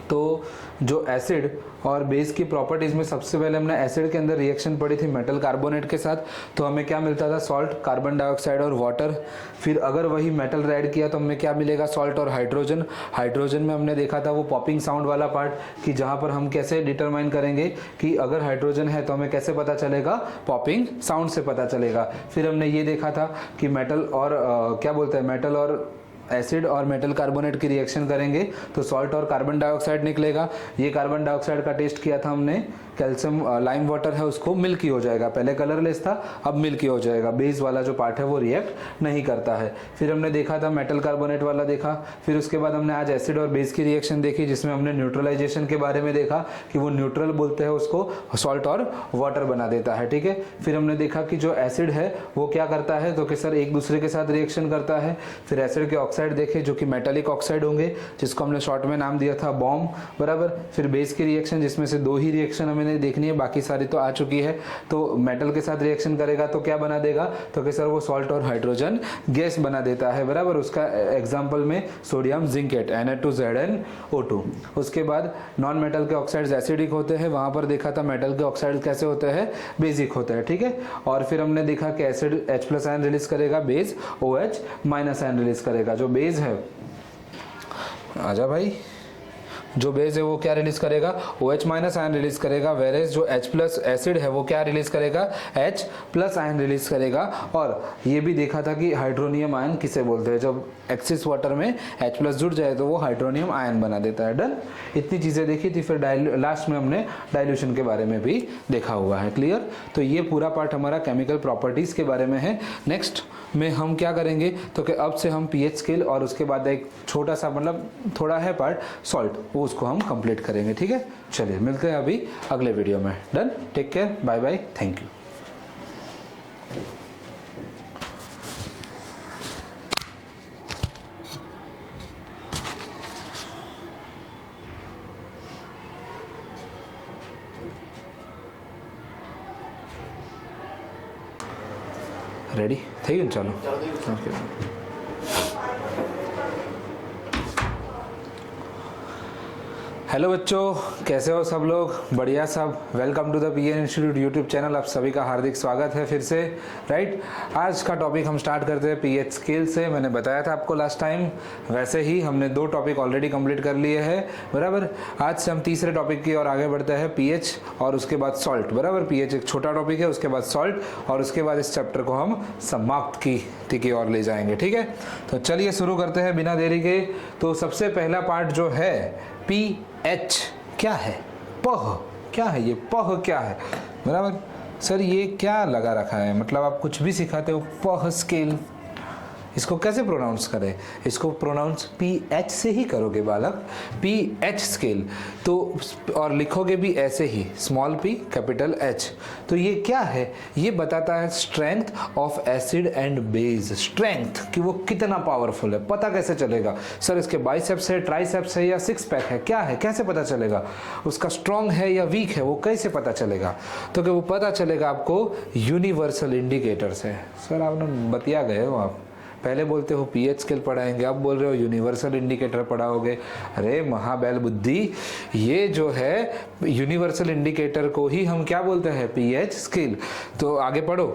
तो जो एसिड और बेस की प्रॉपर्टीज में सबसे पहले हमने एसिड के अंदर रिएक्शन पढ़ी थी मेटल कार्बोनेट के साथ, तो हमें क्या मिलता था, सॉल्ट, कार्बन डाइऑक्साइड और वाटर। फिर अगर वही मेटल ऐड किया तो हमें क्या मिलेगा, सॉल्ट और हाइड्रोजन। हाइड्रोजन में हमने देखा था वो पॉपिंग साउंड वाला पार्ट, कि जहां पर हम कैसे डिटरमाइन करेंगे कि अगर हाइड्रोजन है तो हमें कैसे पता चलेगा, पॉपिंग साउंड से पता चलेगा। फिर हमने ये देखा था कि मेटल और क्या बोलते हैं, मेटल और एसिड और मेटल कार्बोनेट की रिएक्शन करेंगे तो सॉल्ट और कार्बन डाइऑक्साइड निकलेगा। ये कार्बन डाइऑक्साइड का टेस्ट किया था हमने, कैल्शियम लाइम वाटर है उसको मिल्की हो जाएगा, पहले कलरलेस था अब मिल्की हो जाएगा, बेस वाला जो पार्ट है वो रिएक्ट नहीं करता है। फिर हमने देखा था मेटल कार्बोनेट वाला देखा। फिर उसके बाद हमने आज एसिड और बेस की रिएक्शन देखी, जिसमें हमने न्यूट्रलाइजेशन के बारे में देखा कि वो न्यूट्रल बोलते हैं उसको, सॉल्ट और वाटर बना देता है, ठीक है। फिर हमने देखा कि जो एसिड है वो क्या करता है, तो कि सर एक दूसरे के साथ रिएक्शन करता है। फिर एसिड के ऑक्साइड देखे जो कि मेटालिक ऑक्साइड होंगे, जिसको हमने शॉर्ट में नाम दिया था बॉम्ब, बराबर। फिर बेस की रिएक्शन जिसमें से दो ही रिएक्शन हमें देखनी है, बाकी सारी तो आ चुकी है। तो मेटल के साथ रिएक्शन करेगा तो क्या बना देगा, तो कि सर वो सॉल्ट और हाइड्रोजन गैस बना देता है, बराबर। उसका एग्जांपल में सोडियम जिंकेट Na2ZnO2। उसके बाद नॉन मेटल के ऑक्साइड्स एसिडिक होते हैं, वहां पर देखा था मेटल के ऑक्साइड कैसे होते हैं, बेसिक होते हैं, ठीक है। और फिर हमने देखा कि एसिड H+ आयन रिलीज करेगा, बेस OH- आयन रिलीज करेगा। जो बेस है आजा भाई, जो बेस है वो क्या रिलीज करेगा, OH माइनस आयन रिलीज करेगा, वेरेज जो H प्लस एसिड है वो क्या रिलीज करेगा, H प्लस आयन रिलीज करेगा। और ये भी देखा था कि हाइड्रोनियम आयन किसे बोलते हैं, जब एक्सिस वाटर में H प्लस जुड़ जाए तो वो हाइड्रोनियम आयन बना देता है। डन, इतनी चीजें देखी थी। फिर लास्ट में हमने डाइल्यूशन के बारे में भी देखा हुआ है। क्लियर? तो ये पूरा पार्ट हमारा केमिकल प्रॉपर्टीज के बारे में है। नेक्स्ट में हम क्या करेंगे तो कि अब से हम पीएच स्केल और उसके बाद एक छोटा सा मतलब थोड़ा है पार्ट सॉल्ट, वो उसको हम कंप्लीट करेंगे। ठीक है, चलिए मिलते हैं अभी अगले वीडियो में। Done, take care, bye bye, thank you. Ready થઈ ગયું? ચાલો ઓકે। हेलो बच्चों, कैसे हो सब लोग? बढ़िया सब। Welcome to the PN institute YouTube channel. आप सभी का हार्दिक स्वागत है फिर से। राइट, आज का टॉपिक हम स्टार्ट करते हैं पीएच स्केल से। मैंने बताया था आपको लास्ट टाइम, वैसे ही हमने 2 टॉपिक ऑलरेडी कंप्लीट कर लिए हैं, बराबर। आज से हम तीसरे टॉपिक की ओर आगे बढ़ते हैं, पीएच और उसके बाद सॉल्ट, बराबर। पीएच एक छोटा टॉपिक है, उसके बाद सॉल्ट और उसके बाद इस चैप्टर को हम समाप्त की ओर ले जाएंगे। ठीक है, तो चलिए शुरू करते हैं बिना देरी के। तो सबसे पहला पार्ट जो है पीएच क्या है, पह क्या है, ये पह क्या है, बराबर। सर ये क्या लगा रखा है, मतलब आप कुछ भी सिखाते हो, पह स्केल, इसको कैसे प्रोनाउंस करें? इसको प्रोनाउंस पीएच से ही करोगे बालक, पीएच स्केल। तो और लिखोगे भी ऐसे ही, स्मॉल p कैपिटल H। तो ये क्या है? ये बताता है strength of acid and base, strength कि वो कितना पावरफुल है। पता कैसे चलेगा? सर इसके बाइसेप्स है, ट्राइसेप्स है या सिक्स पैक है, क्या है, कैसे पता चलेगा? उसका स्ट्रॉन्ग है या वीक है, वो कैसे पता चलेगा? तो कि वो पता चलेगा आपको यूनिवर्सल इंडिकेटर से। सर आपने बतिया गए हो, आप पहले बोलते हो पीएच स्केल पढ़ाएंगे, अब बोल रहे हो यूनिवर्सल इंडिकेटर पढ़ाओगे। अरे महाबैल बुद्धि, ये जो है यूनिवर्सल इंडिकेटर को ही हम क्या बोलते हैं, पीएच स्केल। तो आगे पढ़ो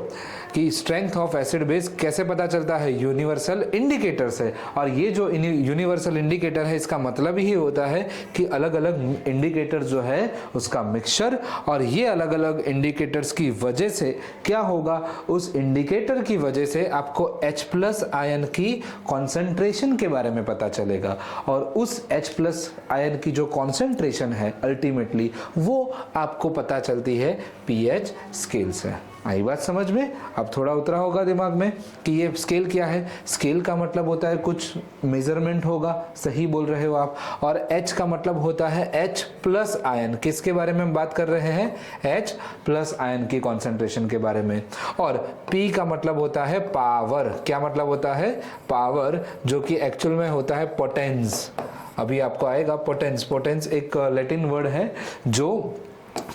कि स्ट्रेंथ ऑफ एसिड बेस कैसे पता चलता है, यूनिवर्सल इंडिकेटर से। और ये जो यूनिवर्सल इंडिकेटर है, इसका मतलब ही होता है कि अलग अलग इंडिकेटर जो है उसका मिक्सचर, और ये अलग अलग इंडिकेटर्स की वजह से क्या होगा, उस इंडिकेटर की वजह से आपको H प्लस आयन की कॉन्सेंट्रेशन के बारे में पता चलेगा। और उस H प्लस आयन की जो कॉन्सेंट्रेशन है अल्टीमेटली वो आपको पता चलती है पीएच स्केल से। आई बात समझ में? अब थोड़ा उतरा होगा दिमाग में कि ये स्केल क्या है। स्केल का मतलब होता है कुछ मेजरमेंट होगा, सही बोल रहे हो आप। और H का मतलब होता है H प्लस आयन, किसके बारे में हम बात कर रहे हैं, H प्लस आयन की कॉन्सेंट्रेशन के बारे में। और P का मतलब होता है पावर, क्या मतलब होता है, पावर, जो कि एक्चुअल में होता है पोटेंस। अभी आपको आएगा पोटेंस। पोटेंस एक लैटिन वर्ड है जो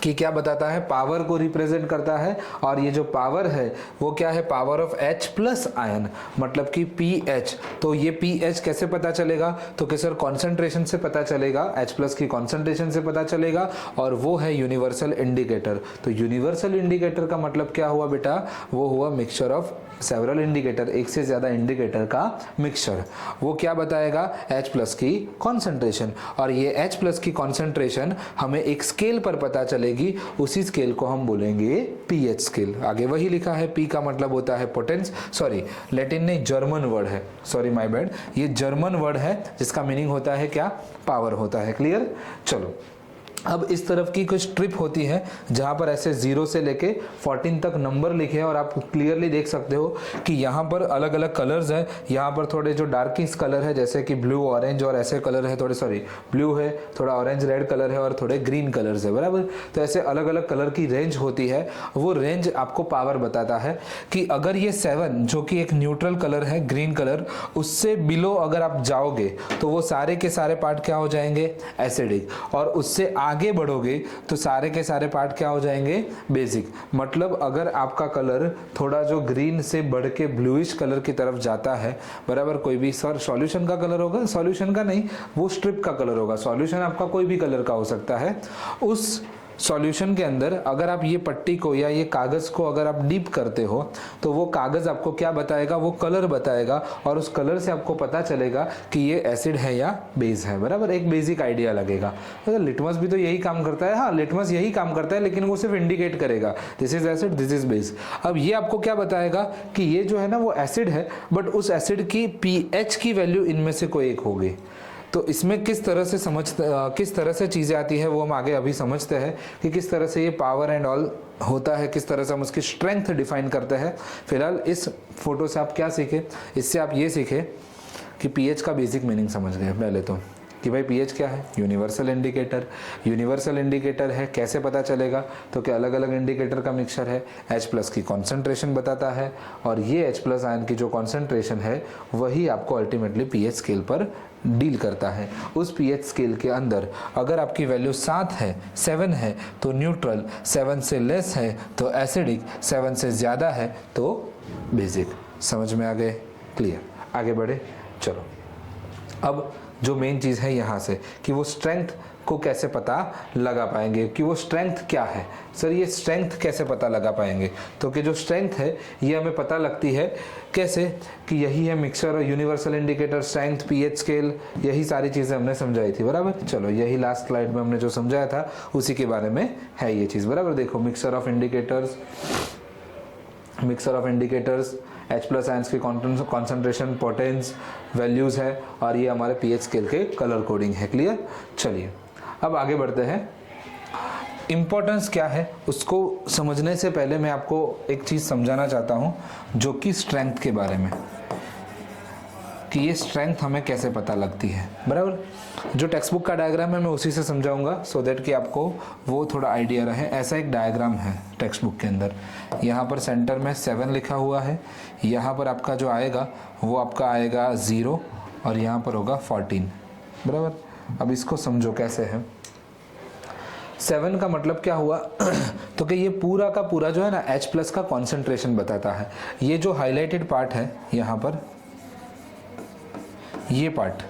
कि क्या बताता है, पावर को रिप्रेजेंट करता है। और ये जो पावर है वो क्या है, power of H plus ion, मतलब कि pH। तो ये pH कैसे पता चलेगा, तो कि सर कॉन्सेंट्रेशन से पता चलेगा, H प्लस की कॉन्सेंट्रेशन से पता चलेगा, और वो है यूनिवर्सल इंडिकेटर। तो यूनिवर्सल इंडिकेटर का मतलब क्या हुआ बेटा, वो हुआ मिक्सचर ऑफ सेवरल इंडिकेटर, एक से ज्यादा इंडिकेटर का मिक्सचर। वो क्या बताएगा, H प्लस की कॉन्सेंट्रेशन। और ये H प्लस की कॉन्सेंट्रेशन हमें एक स्केल पर पता चलेगी, उसी स्केल को हम बोलेंगे पीएच स्केल। आगे वही लिखा है, P का मतलब होता है पोटेंस, सॉरी लैटिन नहीं, जर्मन वर्ड है, सॉरी माय बैड, ये जर्मन वर्ड है जिसका मीनिंग होता है क्या, पावर होता है। क्लियर? चलो अब इस तरफ की कुछ ट्रिप होती है जहां पर ऐसे 0 से लेके 14 तक नंबर लिखे हैं, और आप क्लियरली देख सकते हो कि यहाँ पर अलग अलग कलर्स हैं। यहाँ पर थोड़े जो डार्किश कलर है जैसे कि ब्लू ऑरेंज और ऐसे कलर है, थोड़े सॉरी ब्लू है, थोड़ा ऑरेंज रेड कलर है और थोड़े ग्रीन कलर्स है, बराबर। तो ऐसे अलग अलग कलर की रेंज होती है। वो रेंज आपको पावर बताता है कि अगर ये 7 जो कि एक न्यूट्रल कलर है ग्रीन कलर, उससे बिलो अगर आप जाओगे तो वो सारे के सारे पार्ट क्या हो जाएंगे, एसिडिक। और उससे आगे बढ़ोगे तो सारे के सारे पार्ट क्या हो जाएंगे, बेसिक। मतलब अगर आपका कलर थोड़ा जो ग्रीन से बढ़ के ब्लूइश कलर की तरफ जाता है, बराबर, कोई भी सर सॉल्यूशन का कलर होगा, सॉल्यूशन का नहीं, वो स्ट्रिप का कलर होगा, सॉल्यूशन आपका कोई भी कलर का हो सकता है, उस सॉल्यूशन के अंदर अगर आप ये पट्टी को या ये कागज़ को अगर आप डीप करते हो तो वो कागज़ आपको क्या बताएगा, वो कलर बताएगा और उस कलर से आपको पता चलेगा कि ये एसिड है या बेस है, बराबर। एक बेसिक आइडिया लगेगा। तो लिटमस भी तो यही काम करता है, हाँ लिटमस यही काम करता है, लेकिन वो सिर्फ इंडिकेट करेगा this is acid, this is base. अब ये आपको क्या बताएगा कि ये जो है ना वो एसिड है, बट उस एसिड की pH की वैल्यू इनमें से कोई एक होगी। तो इसमें किस तरह से चीज़ें आती है वो हम आगे अभी समझते हैं कि किस तरह से ये पावर एंड ऑल होता है, किस तरह से हम उसकी स्ट्रेंथ डिफाइन करते हैं। फिलहाल इस फोटो से आप क्या सीखे, इससे आप ये सीखे कि पीएच का बेसिक मीनिंग समझ गए पहले तो, कि भाई पीएच क्या है, यूनिवर्सल इंडिकेटर। यूनिवर्सल इंडिकेटर है, कैसे पता चलेगा, तो कि अलग अलग इंडिकेटर का मिक्सचर है, H+ की कॉन्सेंट्रेशन बताता है और ये H+ आयन की जो कॉन्सेंट्रेशन है वही आपको अल्टीमेटली पीएच स्केल पर डील करता है। उस पीएच स्केल के अंदर अगर आपकी वैल्यू 7 है, 7 है तो न्यूट्रल, 7 से लेस है तो एसिडिक, 7 से ज़्यादा है तो बेसिक। समझ में आ गए? क्लियर। आगे बढ़े, चलो। अब जो मेन चीज़ है यहाँ से कि वो स्ट्रेंथ को कैसे पता लगा पाएंगे, कि वो स्ट्रेंथ क्या है। सर ये स्ट्रेंथ कैसे पता लगा पाएंगे, तो कि जो स्ट्रेंथ है ये हमें पता लगती है कैसे, कि यही है mixture, universal indicator, strength, pH scale, यही सारी चीज़ें हमने समझाई थी, बराबर। चलो यही लास्ट स्लाइड में हमने जो समझाया था उसी के बारे में है ये चीज़, बराबर। देखो mixture of indicators, H+ ions की कॉन्सेंट्रेशन, पोटेंस, वैल्यूज़ है और ये हमारे पीएच स्केल के कलर कोडिंग है। क्लियर। चलिए अब आगे बढ़ते हैं। इम्पोर्टेंस क्या है उसको समझने से पहले मैं आपको एक चीज़ समझाना चाहता हूँ जो कि स्ट्रेंथ के बारे में, कि ये स्ट्रेंथ हमें कैसे पता लगती है, बराबर। जो टेक्स्ट बुक का डायग्राम है मैं उसी से समझाऊंगा सो दैट कि आपको वो थोड़ा आइडिया रहे। ऐसा एक डायग्राम है टेक्स्ट बुक के अंदर, यहाँ पर सेंटर में 7 लिखा हुआ है, यहाँ पर आपका जो आएगा वो आपका आएगा 0 और यहाँ पर होगा 14, बराबर। अब इसको समझो कैसे है। 7 का मतलब क्या हुआ तो कि ये पूरा का पूरा जो है ना H+ का कॉन्सेंट्रेशन बताता है। ये जो हाईलाइटेड पार्ट है यहाँ पर, ये पार्ट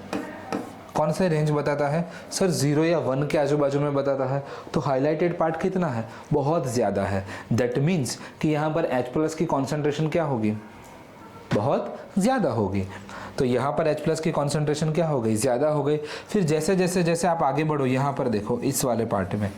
कौन सा रेंज बताता है, सर 0 या 1 के आजू बाजू में बताता है। तो हाईलाइटेड पार्ट कितना है, बहुत ज़्यादा है। दैट मीन्स कि यहाँ पर H+ की कॉन्सेंट्रेशन क्या होगी, बहुत ज़्यादा होगी। तो यहाँ पर H+ की कॉन्सेंट्रेशन क्या हो गई, ज़्यादा हो गई। फिर जैसे जैसे जैसे आप आगे बढ़ो, यहाँ पर देखो इस वाले पार्ट में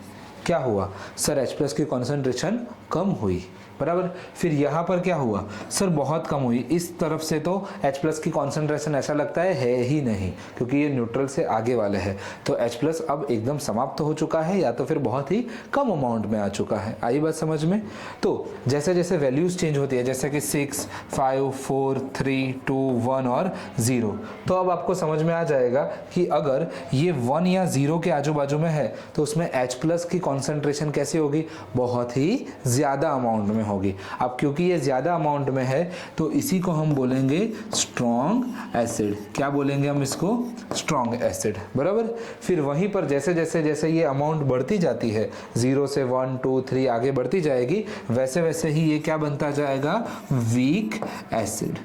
क्या हुआ, सर H+ की कॉन्सेंट्रेशन कम हुई, बराबर। फिर यहाँ पर क्या हुआ, सर बहुत कम हुई। इस तरफ से तो H+ की कॉन्सेंट्रेशन ऐसा लगता है ही नहीं, क्योंकि ये न्यूट्रल से आगे वाले हैं। तो H+ अब एकदम समाप्त हो चुका है या तो फिर बहुत ही कम अमाउंट में आ चुका है। आई बात समझ में। तो जैसे जैसे वैल्यूज चेंज होती है, जैसे कि 6, 5, 4, 3, 2, 1 और 0, तो अब आपको समझ में आ जाएगा कि अगर ये 1 या 0 के आजू बाजू में है तो उसमें H+ की कॉन्सेंट्रेशन कैसी होगी, बहुत ही ज़्यादा अमाउंट में होगी। अब क्योंकि ये ज़्यादा अमाउंट में है तो इसी को हम बोलेंगे स्ट्रॉन्ग एसिड। क्या बोलेंगे हम इसको, स्ट्रॉन्ग एसिड, बराबर। फिर वहीं पर जैसे जैसे जैसे ये अमाउंट बढ़ती जाती है, 0 से 1, 2, 3 आगे बढ़ती जाएगी, वैसे वैसे ही ये क्या बनता जाएगा, वीक एसिड।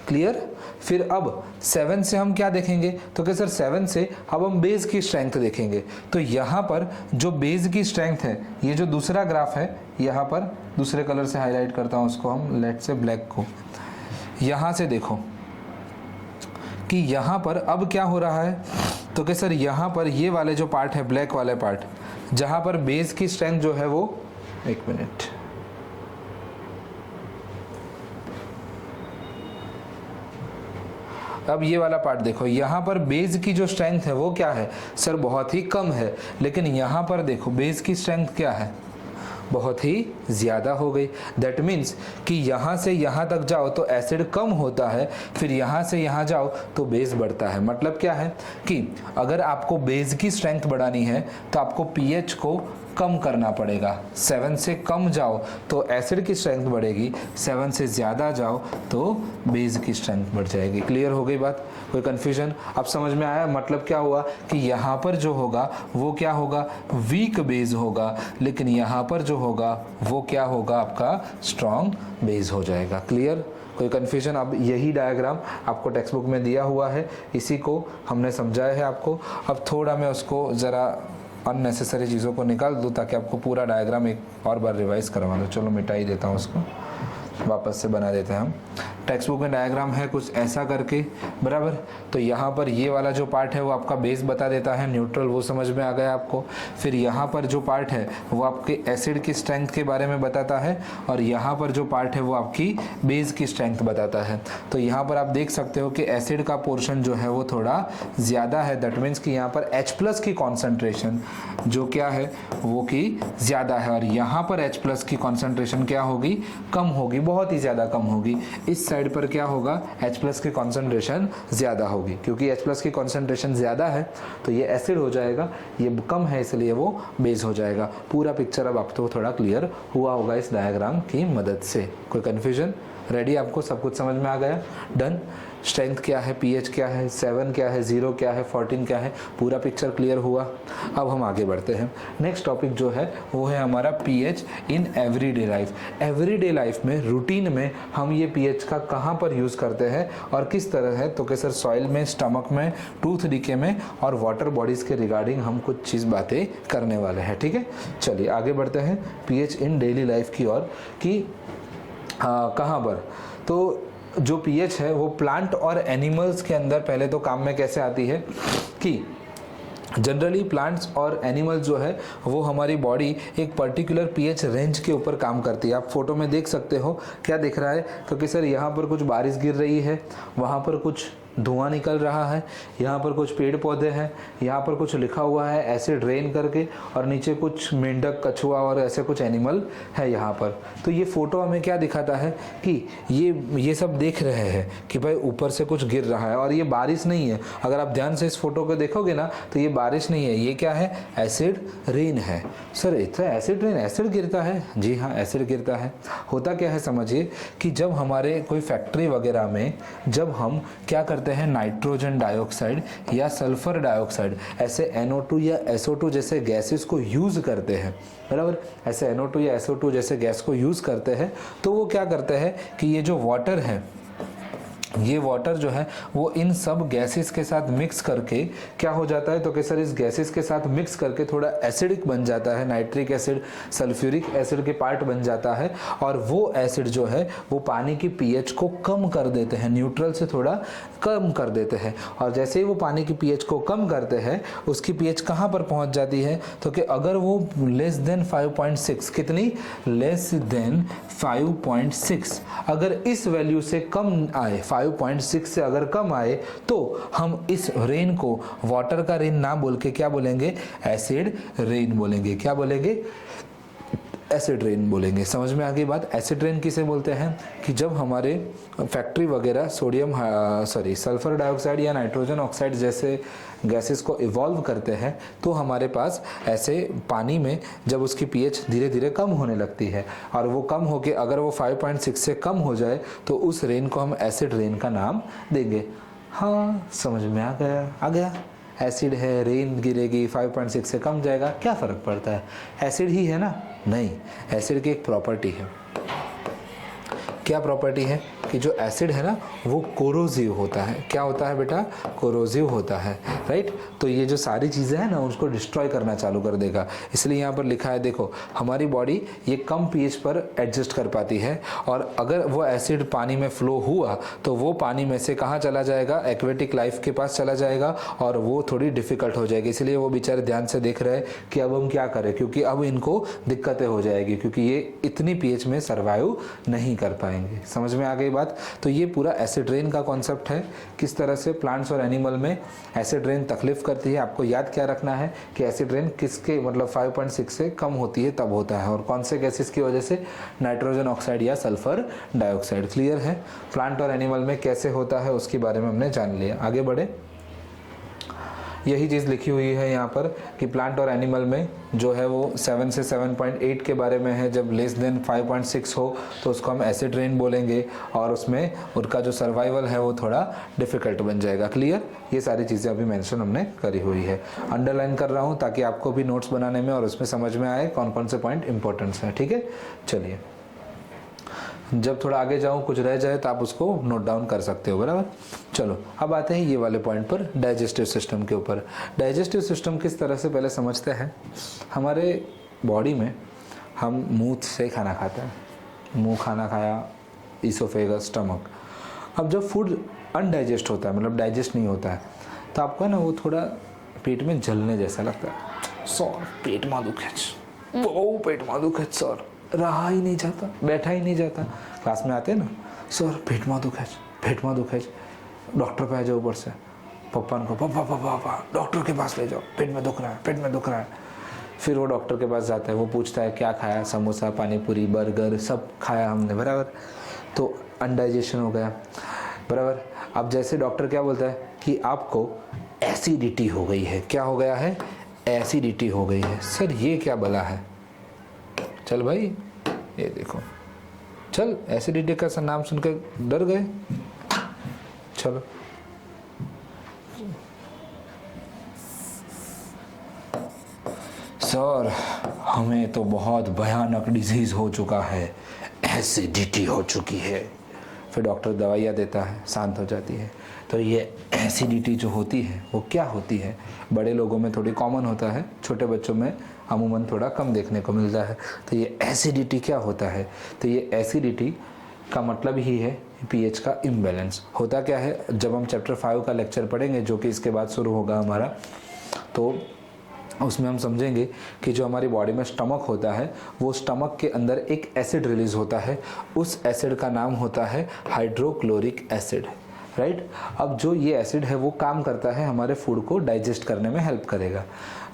क्लियर। फिर अब 7 से हम क्या देखेंगे, तो क्या सर 7 से अब हम बेस की स्ट्रेंथ देखेंगे। तो यहाँ पर जो बेस की स्ट्रेंथ है, ये जो दूसरा ग्राफ है, यहाँ पर दूसरे कलर से हाईलाइट करता हूँ उसको, हम लेट से ब्लैक को, यहाँ से देखो कि यहाँ पर अब क्या हो रहा है, तो क्या सर यहाँ पर ये वाले जो पार्ट है, ब्लैक वाले पार्ट, जहाँ पर बेस की स्ट्रेंथ जो है वो, एक मिनट, अब ये वाला पार्ट देखो, यहाँ पर बेस की जो स्ट्रेंथ है वो क्या है, सर बहुत ही कम है। लेकिन यहाँ पर देखो बेस की स्ट्रेंथ क्या है, बहुत ही ज़्यादा हो गई। दैट मीन्स कि यहाँ से यहाँ तक जाओ तो एसिड कम होता है, फिर यहाँ से यहाँ जाओ तो बेस बढ़ता है। मतलब क्या है कि अगर आपको बेस की स्ट्रेंथ बढ़ानी है तो आपको पीएच को कम करना पड़ेगा। 7 से कम जाओ तो एसिड की स्ट्रेंथ बढ़ेगी, 7 से ज़्यादा जाओ तो बेस की स्ट्रेंथ बढ़ जाएगी। क्लियर हो गई बात, कोई कन्फ्यूजन अब समझ में आया। मतलब क्या हुआ कि यहाँ पर जो होगा वो क्या होगा, वीक बेस होगा, लेकिन यहाँ पर जो होगा वो क्या होगा, आपका स्ट्रॉन्ग बेस हो जाएगा। क्लियर, कोई कन्फ्यूजन। अब यही डायग्राम आपको टेक्स्ट बुक में दिया हुआ है, इसी को हमने समझाया है आपको। अब थोड़ा मैं उसको ज़रा अननेसेसरी चीज़ों को निकाल दूँ ताकि आपको पूरा डायग्राम एक और बार रिवाइज करवा दूँ। चलो मिटा ही देता हूँ उसको, वापस से बना देते हैं हम। टेक्स्ट बुक में डायग्राम है कुछ ऐसा करके, बराबर। तो यहाँ पर ये वाला जो पार्ट है वो आपका बेस बता देता है, न्यूट्रल, वो समझ में आ गया आपको। फिर यहाँ पर जो पार्ट है वो आपके एसिड की स्ट्रेंथ के बारे में बताता है, और यहाँ पर जो पार्ट है वो आपकी बेस की स्ट्रेंथ बताता है। तो यहाँ पर आप देख सकते हो कि एसिड का पोर्शन जो है वो थोड़ा ज़्यादा है, दैट मीन्स कि यहाँ पर H+ की कॉन्सेंट्रेशन जो क्या है वो की ज़्यादा है, और यहाँ पर H+ की कॉन्सेंट्रेशन क्या होगी, कम होगी, बहुत ही ज़्यादा कम होगी। इस साइड पर क्या होगा, H+ की कॉन्सेंट्रेशन ज़्यादा होगी, क्योंकि H+ की कॉन्सेंट्रेशन ज़्यादा है तो ये एसिड हो जाएगा, ये कम है इसलिए वो बेस हो जाएगा। पूरा पिक्चर अब आपको थोड़ा क्लियर हुआ होगा इस डायग्राम की मदद से। कोई कन्फ्यूजन? रेडी? आपको सब कुछ समझ में आ गया? डन। स्ट्रेंथ क्या है, pH क्या है, 7 क्या है, 0 क्या है, 14 क्या है, पूरा पिक्चर क्लियर हुआ। अब हम आगे बढ़ते हैं। नेक्स्ट टॉपिक जो है वो है हमारा pH in everyday life. Everyday life में, रूटीन में हम ये pH का कहाँ पर यूज़ करते हैं और किस तरह है, तो कि सर सॉइल में, स्टमक में, टूथ डीके में और वाटर बॉडीज़ के रिगार्डिंग हम कुछ चीज़ बातें करने वाले हैं। ठीक है, चलिए आगे बढ़ते हैं pH इन डेली लाइफ की ओर, कि कहाँ पर, तो जो pH है वो प्लांट और एनिमल्स के अंदर पहले तो काम में कैसे आती है कि जनरली प्लांट्स और एनिमल्स जो है वो हमारी बॉडी एक पर्टिकुलर pH रेंज के ऊपर काम करती है। आप फोटो में देख सकते हो, क्या दिख रहा है, तो कि सर यहाँ पर कुछ बारिश गिर रही है, वहाँ पर कुछ धुआं निकल रहा है, यहाँ पर कुछ पेड़ पौधे हैं, यहाँ पर कुछ लिखा हुआ है एसिड रेन करके, और नीचे कुछ मेंढक, कछुआ और ऐसे कुछ एनिमल है यहाँ पर। तो ये फोटो हमें क्या दिखाता है कि ये सब देख रहे हैं कि भाई ऊपर से कुछ गिर रहा है, और ये बारिश नहीं है। अगर आप ध्यान से इस फोटो को देखोगे ना तो ये बारिश नहीं है, ये क्या है, एसिड रेन है। सर इतना एसिड रेन, एसिड गिरता है? जी हाँ, एसिड गिरता है। होता क्या है समझिए कि जब हमारे कोई फैक्ट्री वगैरह में जब हम क्या करते हैं, नाइट्रोजन डाइऑक्साइड या सल्फर डाइऑक्साइड, ऐसे NO2 या SO2 जैसे गैसेस को यूज करते हैं, बराबर, ऐसे NO2 या SO2 जैसे गैस को यूज करते हैं, तो वो क्या करते हैं कि ये जो वाटर है, ये वाटर जो है वो इन सब गैसेस के साथ मिक्स करके क्या हो जाता है, तो कि सर इस गैसेस के साथ मिक्स करके थोड़ा एसिडिक बन जाता है, नाइट्रिक एसिड, सल्फ्यूरिक एसिड के पार्ट बन जाता है, और वो एसिड जो है वो पानी की pH को कम कर देते हैं, न्यूट्रल से थोड़ा कम कर देते हैं। और जैसे ही वो पानी की pH को कम करते हैं, उसकी pH कहाँ पर पहुँच जाती है, तो कि अगर वो लेस देन 5.6, कितनी, लेस देन 5.6, अगर इस वैल्यू से कम आए, 5.6 से अगर कम आए, तो हम इस रेन को वाटर का रेन ना बोल के क्या बोलेंगे, एसिड रेन बोलेंगे। क्या बोलेंगे, एसिड रेन बोलेंगे। समझ में आ गई बात? एसिड रेन किसे बोलते हैं कि जब हमारे फैक्ट्री वगैरह सल्फर डाइऑक्साइड या नाइट्रोजन ऑक्साइड जैसे गैसेस को इवॉल्व करते हैं, तो हमारे पास ऐसे पानी में जब उसकी pH धीरे धीरे कम होने लगती है, और वो कम होके अगर वो 5.6 से कम हो जाए, तो उस रेन को हम एसिड रेन का नाम देंगे। हाँ, समझ में आ गया। एसिड है, रेन गिरेगी, 5.6 से कम जाएगा, क्या फ़र्क पड़ता है, एसिड ही है ना? नहीं, एसिड की एक प्रॉपर्टी है। क्या प्रॉपर्टी है कि जो एसिड है ना वो कोरोसिव होता है। क्या होता है बेटा? कोरोसिव होता है, राइट। तो ये जो सारी चीज़ें हैं ना उसको डिस्ट्रॉय करना चालू कर देगा। इसलिए यहाँ पर लिखा है, देखो हमारी बॉडी ये कम pH पर एडजस्ट कर पाती है, और अगर वो एसिड पानी में फ्लो हुआ तो वो पानी में से कहाँ चला जाएगा, एक्वेटिक लाइफ के पास चला जाएगा, और वो थोड़ी डिफिकल्ट हो जाएगी। इसलिए वो बेचारे ध्यान से देख रहे हैं कि अब हम क्या करें, क्योंकि अब इनको दिक्कतें हो जाएगी, क्योंकि ये इतनी pH में सर्वाइव नहीं कर पाएंगे। समझ में आ गई बात? तो ये पूरा एसिड रेन का कॉन्सेप्ट है, किस तरह से प्लांट्स और एनिमल में एसिड रेन तकलीफ करती है। आपको याद क्या रखना है कि एसिड रेन किसके, मतलब 5.6 से कम होती है तब होता है, और कौन से गैसेस की वजह से, नाइट्रोजन ऑक्साइड या सल्फर डाइऑक्साइड। क्लियर है? प्लांट और एनिमल में कैसे होता है उसके बारे में हमने जान लिया। आगे बढ़े। यही चीज़ लिखी हुई है यहाँ पर कि प्लांट और एनिमल में जो है वो 7 से 7.8 के बारे में है। जब लेस देन 5.6 हो तो उसको हम एसिड रेन बोलेंगे, और उसमें उनका जो सर्वाइवल है वो थोड़ा डिफिकल्ट बन जाएगा। क्लियर? ये सारी चीज़ें अभी मेंशन हमने करी हुई है। अंडरलाइन कर रहा हूँ ताकि आपको भी नोट्स बनाने में और उसमें समझ में आए कौन कौन से पॉइंट इंपॉर्टेंट्स हैं। ठीक है, चलिए जब थोड़ा आगे जाऊँ कुछ रह जाए तो आप उसको नोट डाउन कर सकते हो, बराबर। चलो अब आते हैं ये वाले पॉइंट पर, डाइजेस्टिव सिस्टम के ऊपर। डाइजेस्टिव सिस्टम किस तरह से पहले समझते हैं। हमारे बॉडी में हम मुंह से खाना खाते हैं, मुंह खाना खाया, इसोफेगस, स्टमक। अब जब फूड अनडाइजेस्ट होता है, मतलब डाइजेस्ट नहीं होता है, तो आपको है ना वो थोड़ा पेट में जलने जैसा लगता है। सर पेट में दुखे, वो पेट में दुखे सर, रहा ही नहीं जाता, बैठा ही नहीं जाता। क्लास में आते हैं ना, सर पेट में दुखे, पेट में दुखे, डॉक्टर पे आ जाओ ऊपर से, पप्पा को पापा पापा पापा डॉक्टर के पास ले जाओ, पेट में दुख रहा है, पेट में दुख रहा है। फिर वो डॉक्टर के पास जाता है, वो पूछता है क्या खाया, समोसा, पानी पूरी, बर्गर सब खाया हमने, बराबर। तो अनडाइजेशन हो गया, बराबर। अब जैसे डॉक्टर क्या बोलता है कि आपको एसिडिटी हो गई है। क्या हो गया है? एसिडिटी हो गई है। सर ये क्या बला है? चल भाई ये देखो, चल एसिडिटी का नाम सुनकर डर गए, चलो सर हमें तो बहुत भयानक डिजीज हो चुका है, एसिडिटी हो चुकी है। फिर डॉक्टर दवाइयाँ देता है, शांत हो जाती है। तो ये एसिडिटी जो होती है वो क्या होती है? बड़े लोगों में थोड़ी कॉमन होता है, छोटे बच्चों में अमूमन थोड़ा कम देखने को मिलता है। तो ये एसिडिटी क्या होता है? तो ये एसिडिटी का मतलब ही है पीएच का इम्बैलेंस। होता क्या है, जब हम चैप्टर 5 का लेक्चर पढ़ेंगे जो कि इसके बाद शुरू होगा हमारा, तो उसमें हम समझेंगे कि जो हमारी बॉडी में स्टमक होता है, वो स्टमक के अंदर एक एसिड रिलीज होता है। उस एसिड का नाम होता है हाइड्रोक्लोरिक एसिड, राइट। अब जो ये एसिड है वो काम करता है हमारे फूड को डाइजेस्ट करने में हेल्प करेगा।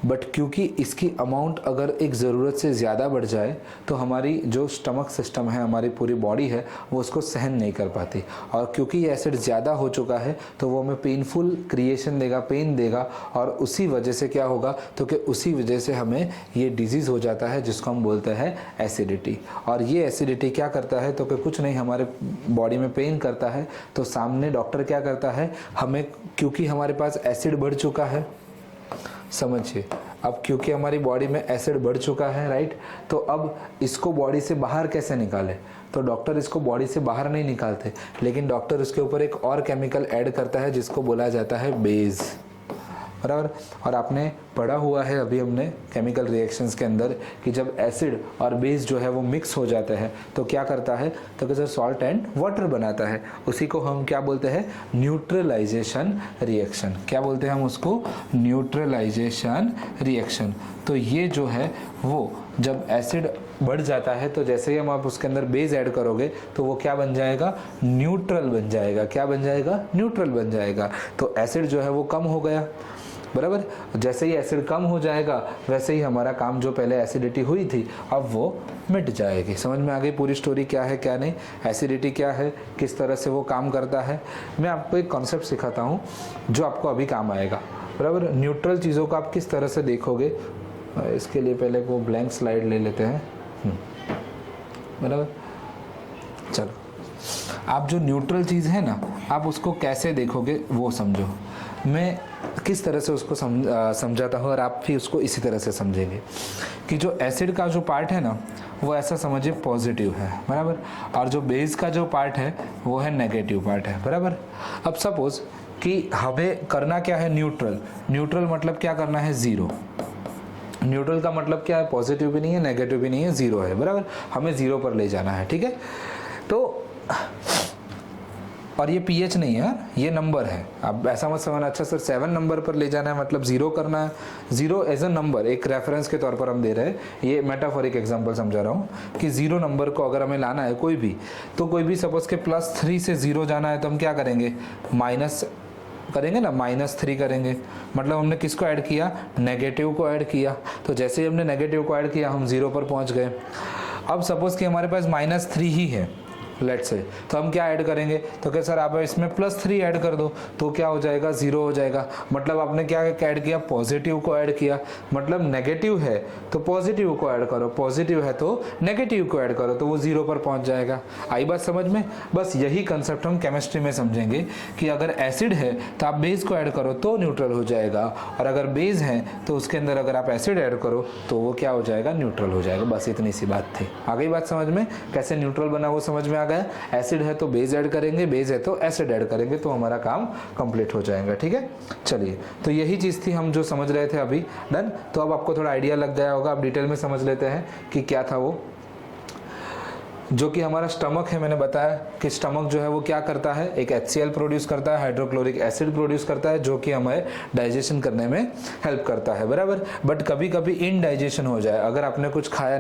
बट क्योंकि इसकी अमाउंट अगर एक ज़रूरत से ज़्यादा बढ़ जाए तो हमारी जो स्टमक सिस्टम है, हमारी पूरी बॉडी है, वो उसको सहन नहीं कर पाती। और क्योंकि ये एसिड ज़्यादा हो चुका है तो वो हमें पेनफुल क्रिएशन देगा, पेन देगा, और उसी वजह से क्या होगा, तो कि उसी वजह से हमें ये डिजीज़ हो जाता है जिसको हम बोलते हैं एसिडिटी। और ये एसिडिटी क्या करता है, तो कि कुछ नहीं, हमारे बॉडी में पेन करता है। तो सामने डॉक्टर क्या करता है, हमें, क्योंकि हमारे पास एसिड बढ़ चुका है, समझिए, अब क्योंकि हमारी बॉडी में एसिड बढ़ चुका है, राइट, तो अब इसको बॉडी से बाहर कैसे निकाले? तो डॉक्टर इसको बॉडी से बाहर नहीं निकालते, लेकिन डॉक्टर इसके ऊपर एक और केमिकल ऐड करता है जिसको बोला जाता है बेस, बराबर। और आपने पढ़ा हुआ है अभी हमने केमिकल रिएक्शंस के अंदर कि जब एसिड और बेस जो है वो मिक्स हो जाते हैं तो क्या करता है, तो कि सर सॉल्ट एंड वाटर बनाता है। उसी को हम क्या बोलते हैं, न्यूट्रलाइजेशन रिएक्शन। क्या बोलते हैं हम उसको? Neutralisation reaction. तो ये जो है वो जब एसिड बढ़ जाता है तो जैसे ही हम आप उसके अंदर बेस ऐड करोगे तो वो क्या बन जाएगा, न्यूट्रल बन जाएगा। क्या बन जाएगा? न्यूट्रल बन जाएगा। तो एसिड जो है वो कम हो गया, बराबर। जैसे ही एसिड कम हो जाएगा वैसे ही हमारा काम, जो पहले एसिडिटी हुई थी अब वो मिट जाएगी। समझ में आ गई पूरी स्टोरी क्या है क्या नहीं, एसिडिटी क्या है, किस तरह से वो काम करता है। मैं आपको एक कॉन्सेप्ट सिखाता हूँ जो आपको अभी काम आएगा, बराबर। न्यूट्रल चीज़ों को आप किस तरह से देखोगे, इसके लिए पहले वो ब्लैंक स्लाइड ले लेते हैं, बराबर। चलो, आप जो न्यूट्रल चीज़ है ना, आप उसको कैसे देखोगे वो समझो। मैं किस तरह से उसको समझाता हूँ और आप भी उसको इसी तरह से समझेंगे कि जो एसिड का जो पार्ट है ना वो ऐसा समझिए पॉजिटिव है, बराबर। और जो बेस का जो पार्ट है वो है नेगेटिव पार्ट है, बराबर। अब सपोज कि हमें करना क्या है, न्यूट्रल। न्यूट्रल मतलब क्या करना है, ज़ीरो। न्यूट्रल का मतलब क्या है, पॉजिटिव भी नहीं है, नेगेटिव भी नहीं है, ज़ीरो है, बराबर। हमें ज़ीरो पर ले जाना है, ठीक है। तो और ये पीएच नहीं है, ये नंबर है। अब ऐसा मत समझना अच्छा सर 7 नंबर पर ले जाना है मतलब ज़ीरो करना है। ज़ीरो एज अ नंबर, एक रेफरेंस के तौर पर हम दे रहे हैं, ये मेटाफोरिक एग्जांपल समझा रहा हूँ कि ज़ीरो नंबर को अगर हमें लाना है कोई भी, तो कोई भी सपोज के +3 से ज़ीरो जाना है तो हम क्या करेंगे, माइनस करेंगे ना, -3 करेंगे। मतलब हमने किसको ऐड किया, नेगेटिव को ऐड किया। तो जैसे ही हमने नेगेटिव को ऐड किया हम ज़ीरो पर पहुँच गए। अब सपोज कि हमारे पास -3 ही है लेट्स से, तो हम क्या ऐड करेंगे, तो क्या सर आप इसमें +3 ऐड कर दो तो क्या हो जाएगा, ज़ीरो हो जाएगा। मतलब आपने क्या ऐड किया, पॉजिटिव को ऐड किया। मतलब नेगेटिव है तो पॉजिटिव को ऐड करो, पॉजिटिव है तो नेगेटिव को ऐड करो, तो वो ज़ीरो पर पहुंच जाएगा। आई बात समझ में? बस यही कंसेप्ट हम केमिस्ट्री में समझेंगे कि अगर एसिड है तो आप बेस को ऐड करो तो न्यूट्रल हो जाएगा, और अगर बेस है तो उसके अंदर अगर आप एसिड ऐड करो तो वो क्या हो जाएगा, न्यूट्रल हो जाएगा। बस इतनी सी बात थी। आ गई बात समझ में? कैसे न्यूट्रल बना वो समझ में आ आ गया, एसिड है तो बेस ऐड करेंगे, बेस है तो एसिड ऐड करेंगे, तो हमारा काम कंप्लीट हो जाएगा। ठीक है, चलिए, तो यही चीज़ थी हम जो समझ रहे थे अभी। डन। तो अब आपको थोड़ा आइडिया लग गया होगा, अब डिटेल में समझ लेते हैं कि क्या था वो। जो कि हमारा स्टमक है, मैंने बताया कि स्टमक जो है वो क्या करता है, एक HCl प्रोड्यूस करता है, हाइड्रोक्लोरिक एसिड प्रोड्यूस करता है, जो कि हमें डाइजेशन करने में हेल्प करता है, बराबर। बट कभी कभी इनडाइजेशन हो जाए, अगर आपने कुछ खाया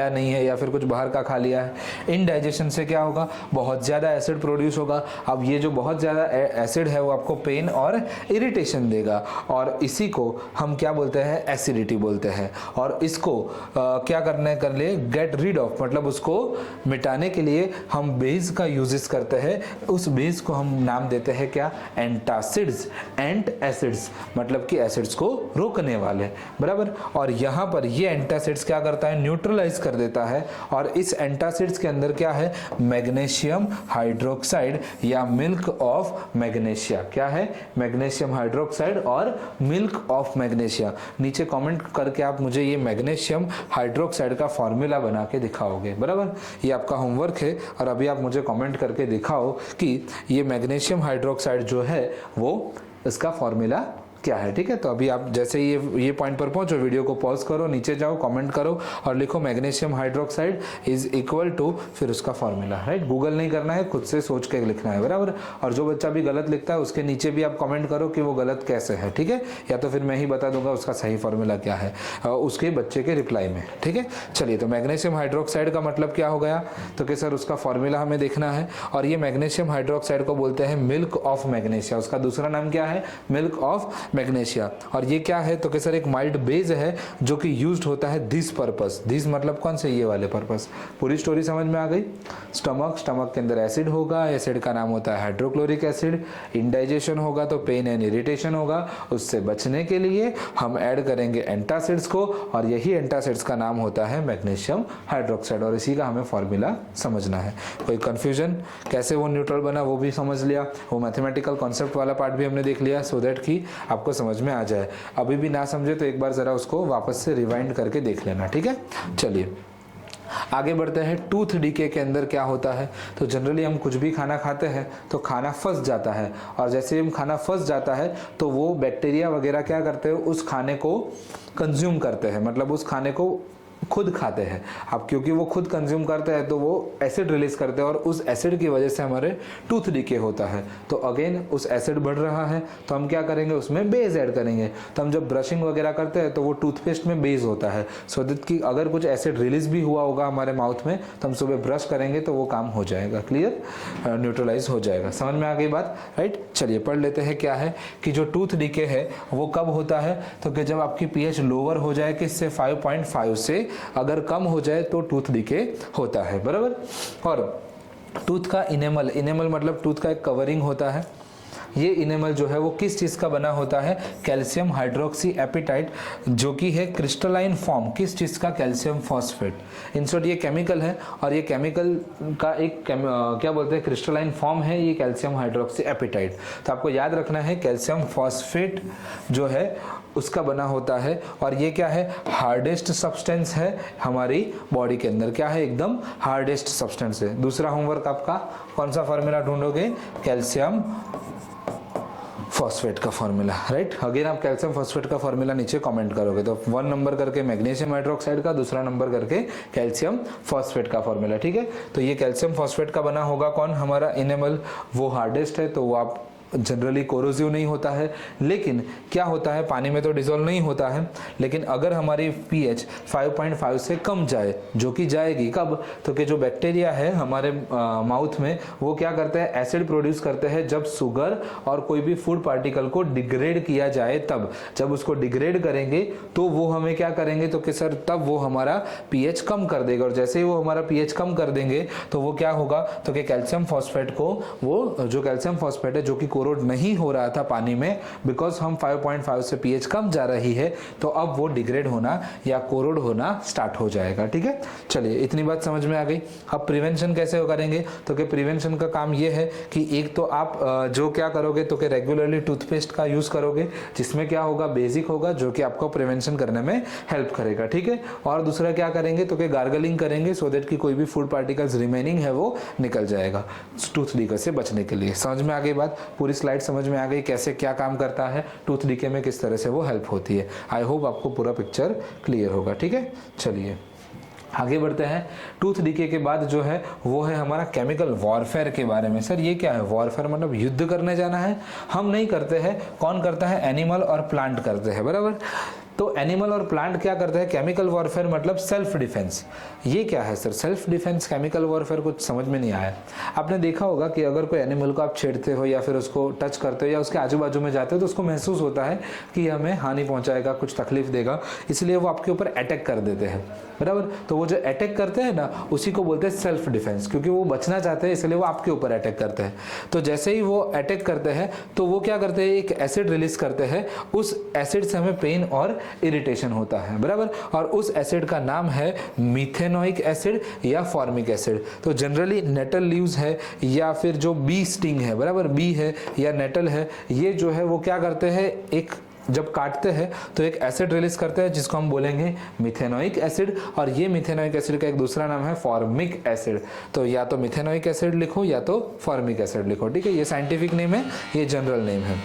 नहीं है या फिर कुछ बाहर का खा लिया है, इनडाइजेशन से क्या होगा, बहुत ज़्यादा एसिड प्रोड्यूस होगा। अब ये जो बहुत ज़्यादा एसिड है वो आपको पेन और इरिटेशन देगा, और इसी को हम क्या बोलते हैं, एसिडिटी बोलते हैं। और इसको क्या करने के लिए, गेट रीड ऑफ, मतलब उसको मिटाने के लिए हम बेस का यूजेस करते हैं। उस बेस को हम नाम देते हैं क्या, एंटासिड्स। एंट एसिड्स मतलब कि एसिड्स को रोकने वाले, बराबर। और यहाँ पर ये एंटासिड्स क्या करता है, न्यूट्रलाइज कर देता है। और इस एंटासिड्स के अंदर क्या है, मैग्नीशियम हाइड्रोक्साइड या मिल्क ऑफ मैग्नीशिया। क्या है, मैग्नीशियम हाइड्रोक्साइड और मिल्क ऑफ मैग्नीशिया। नीचे कमेंट करके आप मुझे ये मैग्नीशियम हाइड्रोक्साइड का फॉर्मूला बना के दिखाओगे, बराबर। ये आपका होमवर्क है, और अभी आप मुझे कमेंट करके दिखाओ कि ये मैग्नीशियम हाइड्रोक्साइड जो है वो इसका फॉर्मूला क्या है। ठीक है, तो अभी आप जैसे ये पॉइंट पर पहुंचो, वीडियो को पॉज करो, नीचे जाओ, कमेंट करो और लिखो magnesium hydroxide is equal to, फिर उसका फॉर्मूला। राइट, गूगल नहीं करना है, खुद से सोच के लिखना है, बराबर। और जो बच्चा भी गलत लिखता है उसके नीचे भी आप कमेंट करो कि वो गलत कैसे है। ठीक है, या तो फिर मैं ही बता दूंगा उसका सही फॉर्मूला क्या है उसके बच्चे के रिप्लाई में। ठीक है, चलिए, तो मैग्नीशियम हाइड्रोक्साइड का मतलब क्या हो गया, तो कि सर उसका फॉर्मूला हमें देखना है। और ये मैग्नीशियम हाइड्रोक्साइड को बोलते हैं मिल्क ऑफ मैग्नीशिया, उसका दूसरा नाम क्या है, मिल्क ऑफ मैग्नीशिया। और ये क्या है, तो कि सर एक माइल्ड बेस है जो कि यूज्ड होता है दिस पर्पस। दिस मतलब कौन से, ये वाले पर्पस। पूरी स्टोरी समझ में आ गई। स्टमक के अंदर एसिड होगा, एसिड का नाम होता है हाइड्रोक्लोरिक एसिड। इनडाइजेशन होगा तो पेन एंड इरिटेशन होगा, उससे बचने के लिए हम ऐड करेंगे एंटासिड्स को, और यही एंटासिड्स का नाम होता है मैग्नीशियम हाइड्रोक्साइड। और इसी का हमें फॉर्मूला समझना है। कोई कंफ्यूजन, कैसे वो न्यूट्रल बना वो भी समझ लिया, वो मैथमेटिकल कॉन्सेप्ट वाला पार्ट भी हमने देख लिया, सो दैट कि आपको समझ में आ जाए। अभी भी ना समझे तो एक बार जरा उसको वापस से रिवाइंड करके देख लेना। ठीक है, चलिए आगे बढ़ते हैं। टूथ डीके के अंदर क्या होता है, तो जनरली हम कुछ भी खाना खाते हैं तो खाना फंस जाता है, और जैसे हम खाना फंस जाता है तो वो बैक्टीरिया वगैरह क्या करते हैं, उस खाने को कंज्यूम करते हैं, मतलब उस खाने को खुद खाते हैं। अब क्योंकि वो खुद कंज्यूम करते हैं तो वो एसिड रिलीज करते हैं, और उस एसिड की वजह से हमारे टूथ डीके होता है। तो अगेन उस एसिड बढ़ रहा है तो हम क्या करेंगे, उसमें बेस ऐड करेंगे। तो हम जब ब्रशिंग वगैरह करते हैं तो वो टूथपेस्ट में बेस होता है, सो दैट कि अगर कुछ एसिड रिलीज भी हुआ होगा हमारे माउथ में तो हम सुबह ब्रश करेंगे तो वो काम हो जाएगा, क्लियर, न्यूट्रलाइज हो जाएगा। समझ में आ गई बात, राइट। चलिए पढ़ लेते हैं क्या है कि जो टूथ डीके है वो कब होता है, तो कि जब आपकी पीएच लोअर हो जाए, किससे, 5.5 से, अगर कम हो जाए तो टूथ डीके होता है, बराबर। और टूथ का इनेमल मतलब टूथ का एक कवरिंग होता है। ये इनेमल जो है वो किस चीज का बना होता है, कैल्शियम हाइड्रोक्सी एपिटाइट, जो कि है क्रिस्टलाइन फॉर्म, किस चीज का, कैल्शियम फॉस्फेट। इन शॉर्ट ये केमिकल है, और ये केमिकल का एक क्या बोलते हैं, क्रिस्टलाइन फॉर्म है ये कैल्शियम हाइड्रोक्सी एपिटाइट। तो आपको याद रखना है कैल्शियम फॉस्फेट जो है उसका बना होता है, और ये क्या है, हार्डेस्ट सब्सटेंस है हमारी बॉडी के अंदर, क्या है, एकदम हार्डेस्ट सब्सटेंस है। दूसरा होमवर्क आपका, कौन सा फॉर्मूला ढूंढोगे, कैल्शियम फॉस्फेट का फॉर्मूला, राइट। अगेन आप कैल्शियम फॉस्फेट का फॉर्मूला नीचे कमेंट करोगे, तो 1 नंबर करके मैग्नीशियम हाइड्रोक्साइड का, दूसरा नंबर करके कैल्शियम फॉस्फेट का फॉर्मूला। ठीक है, तो ये कैल्शियम फॉस्फेट का बना होगा कौन, हमारा इनेमल, वो हार्डेस्ट है, तो वो आप जनरली कोरोसिव नहीं होता है, लेकिन क्या होता है, पानी में तो डिसॉल्व नहीं होता है, लेकिन अगर हमारी पीएच 5.5 से कम जाए, जो कि जाएगी कब, तो कि जो बैक्टीरिया है हमारे माउथ में वो क्या करते हैं, एसिड प्रोड्यूस करते हैं जब शुगर और कोई भी फूड पार्टिकल को डिग्रेड किया जाए, तब जब उसको डिग्रेड करेंगे तो वो हमें क्या करेंगे, तो कि सर तब वो हमारा पीएच कम कर देगा, और जैसे ही वो हमारा पीएच कम कर देंगे तो वो क्या होगा, तो कि कैल्शियम फॉस्फेट को, वो जो कैल्शियम फॉस्फेट है जो कि कोरोड नहीं हो रहा था पानी में, बिकॉज हम 5.5 से pH कम जा रही है, तो अब वो डिग्रेड होना या कोरोड होना स्टार्ट हो जाएगा। ठीक है, चलिए इतनी बात समझ में आ गई। अब प्रिवेंशन कैसे करेंगे, तो कि प्रिवेंशन का काम ये है कि एक तो आप जो क्या करोगे तो कि रेगुलरली टूथपेस्ट का यूज करोगे, जिसमें क्या होगा, बेसिक होगा, जो कि आपको प्रिवेंशन करने में हेल्प करेगा। ठीक है, और दूसरा क्या करेंगे तो कि गार्गलिंग करेंगे, सो दैट कि कोई भी फूड पार्टिकल्स रिमेनिंग है वो निकल जाएगा टूथ डीके से बचने के लिए। समझ में आ गई बात, पूरी स्लाइड समझ में आ गई कैसे क्या काम करता है टूथ डीके में, किस तरह से वो हेल्प होती है। आई होप आपको पूरा पिक्चर क्लियर होगा। ठीक है, चलिए आगे बढ़ते हैं। टूथ डीके के बाद जो है वो है हमारा केमिकल वॉरफेयर के बारे में। सर ये क्या है, वॉरफेयर मतलब युद्ध करने जाना है? हम नहीं करते हैं, कौन करता है, एनिमल और प्लांट करते हैं, बराबर। तो एनिमल और प्लांट क्या करते हैं, केमिकल वॉरफेयर मतलब सेल्फ डिफेंस। ये क्या है sir, self defence chemical warfare, कुछ समझ में नहीं आया। आपने देखा होगा कि अगर कोई एनिमल को आप छेड़ते हो या फिर उसको टच करते हो या उसके आजू बाजू में जाते हो तो उसको महसूस होता है कि हमें हानि पहुंचाएगा, कुछ तकलीफ देगा, इसलिए वो आपके ऊपर अटैक कर देते हैं, बराबर। तो वो जो अटैक करते हैं ना, उसी को बोलते हैं सेल्फ डिफेंस, क्योंकि वो बचना चाहते हैं इसलिए वो आपके ऊपर अटैक करते हैं। तो जैसे ही वो अटैक करते हैं तो वो क्या करते हैं, एक एसिड रिलीज करते हैं, उस एसिड से हमें पेन और इरिटेशन होता है, बराबर। और उस एसिड का नाम है मिथेनोइक एसिड या फॉर्मिक एसिड। तो जनरली नेटल लीव्स है या फिर जो बी स्टिंग है, बराबर, बी है या नेटल है, ये जो है वो क्या करते हैं, एक जब काटते हैं तो एक एसिड रिलीज करते हैं जिसको हम बोलेंगे मिथेनोइक एसिड, और ये मिथेनोइक एसिड का एक दूसरा नाम है फॉर्मिक एसिड। तो या तो मिथेनोइक एसिड लिखो या तो फॉर्मिक एसिड लिखो। ठीक है, ये साइंटिफिक नेम है, ये जनरल नेम है।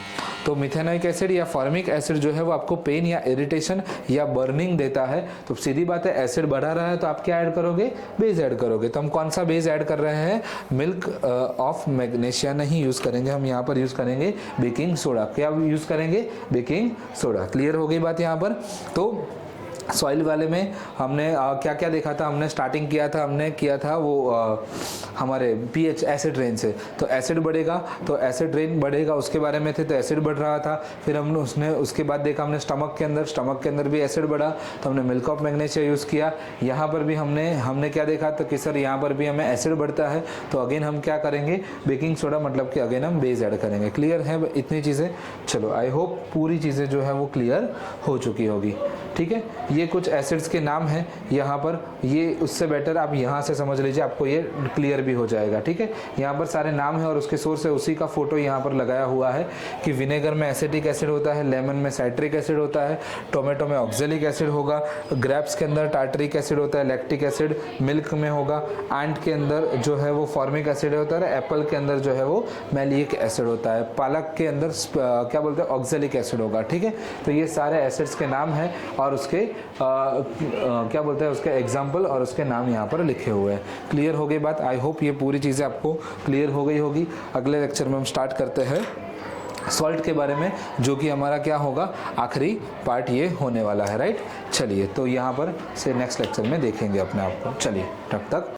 तो मिथेनोइक एसिड या फॉर्मिक एसिड जो है वो आपको पेन या इरिटेशन या बर्निंग देता है। तो सीधी बात है, एसिड बढ़ा रहा है तो आप क्या ऐड करोगे, बेस ऐड करोगे। तो हम कौन सा बेस ऐड कर रहे हैं, मिल्क ऑफ मैग्नीशिया नहीं यूज करेंगे, हम यहाँ पर यूज करेंगे बेकिंग सोडा। क्या यूज करेंगे, बेकिंग सोडा। क्लियर हो गई बात यहाँ पर। तो सॉइल वाले में हमने क्या क्या देखा था, हमने स्टार्टिंग किया था, हमने किया था वो हमारे पीएच एसिड रेन से। तो एसिड बढ़ेगा तो एसिड रेन बढ़ेगा, उसके बारे में थे, तो एसिड बढ़ रहा था। फिर हमने उसके बाद देखा हमने स्टमक के अंदर भी एसिड बढ़ा, तो हमने मिल्क ऑफ मैग्नीशिया यूज़ किया। यहाँ पर भी हमने क्या देखा, तो कि सर यहाँ पर भी हमें एसिड बढ़ता है, तो अगेन हम क्या करेंगे, बेकिंग सोडा, मतलब कि अगेन हम बेस ऐड करेंगे। क्लियर है इतनी चीज़ें? चलो आई होप पूरी चीज़ें जो है वो क्लियर हो चुकी होगी। ठीक है, ये कुछ एसिड्स के नाम हैं यहाँ पर, ये उससे बेटर आप यहाँ से समझ लीजिए, आपको ये क्लियर भी हो जाएगा। ठीक है, यहाँ पर सारे नाम है और उसके सोर्स है, उसी का फोटो यहाँ पर लगाया हुआ है कि विनेगर में एसिटिक एसिड होता है, लेमन में साइट्रिक एसिड होता है, टोमेटो में ऑक्जेलिक एसिड होगा, ग्रेप्स के अंदर टार्टरिक एसिड होता है, लैक्टिक एसिड मिल्क में होगा, एंट के अंदर जो है वो फॉर्मिक एसिड होता है, एप्पल के अंदर जो है वो मैलिक एसिड होता है, पालक के अंदर क्या बोलते हैं, ऑक्जेलिक एसिड होगा। ठीक है, तो ये सारे एसिड्स के नाम हैं और उसके क्या बोलते हैं, उसके एग्जाम्पल और उसके नाम यहाँ पर लिखे हुए हैं। क्लियर हो गई बात? आई होप ये पूरी चीज़ें आपको क्लियर हो गई होगी। अगले लेक्चर में हम स्टार्ट करते हैं सॉल्ट के बारे में, जो कि हमारा क्या होगा, आखिरी पार्ट ये होने वाला है, राइट। चलिए, तो यहाँ पर से नेक्स्ट लेक्चर में देखेंगे अपने आप को। चलिए, तब तक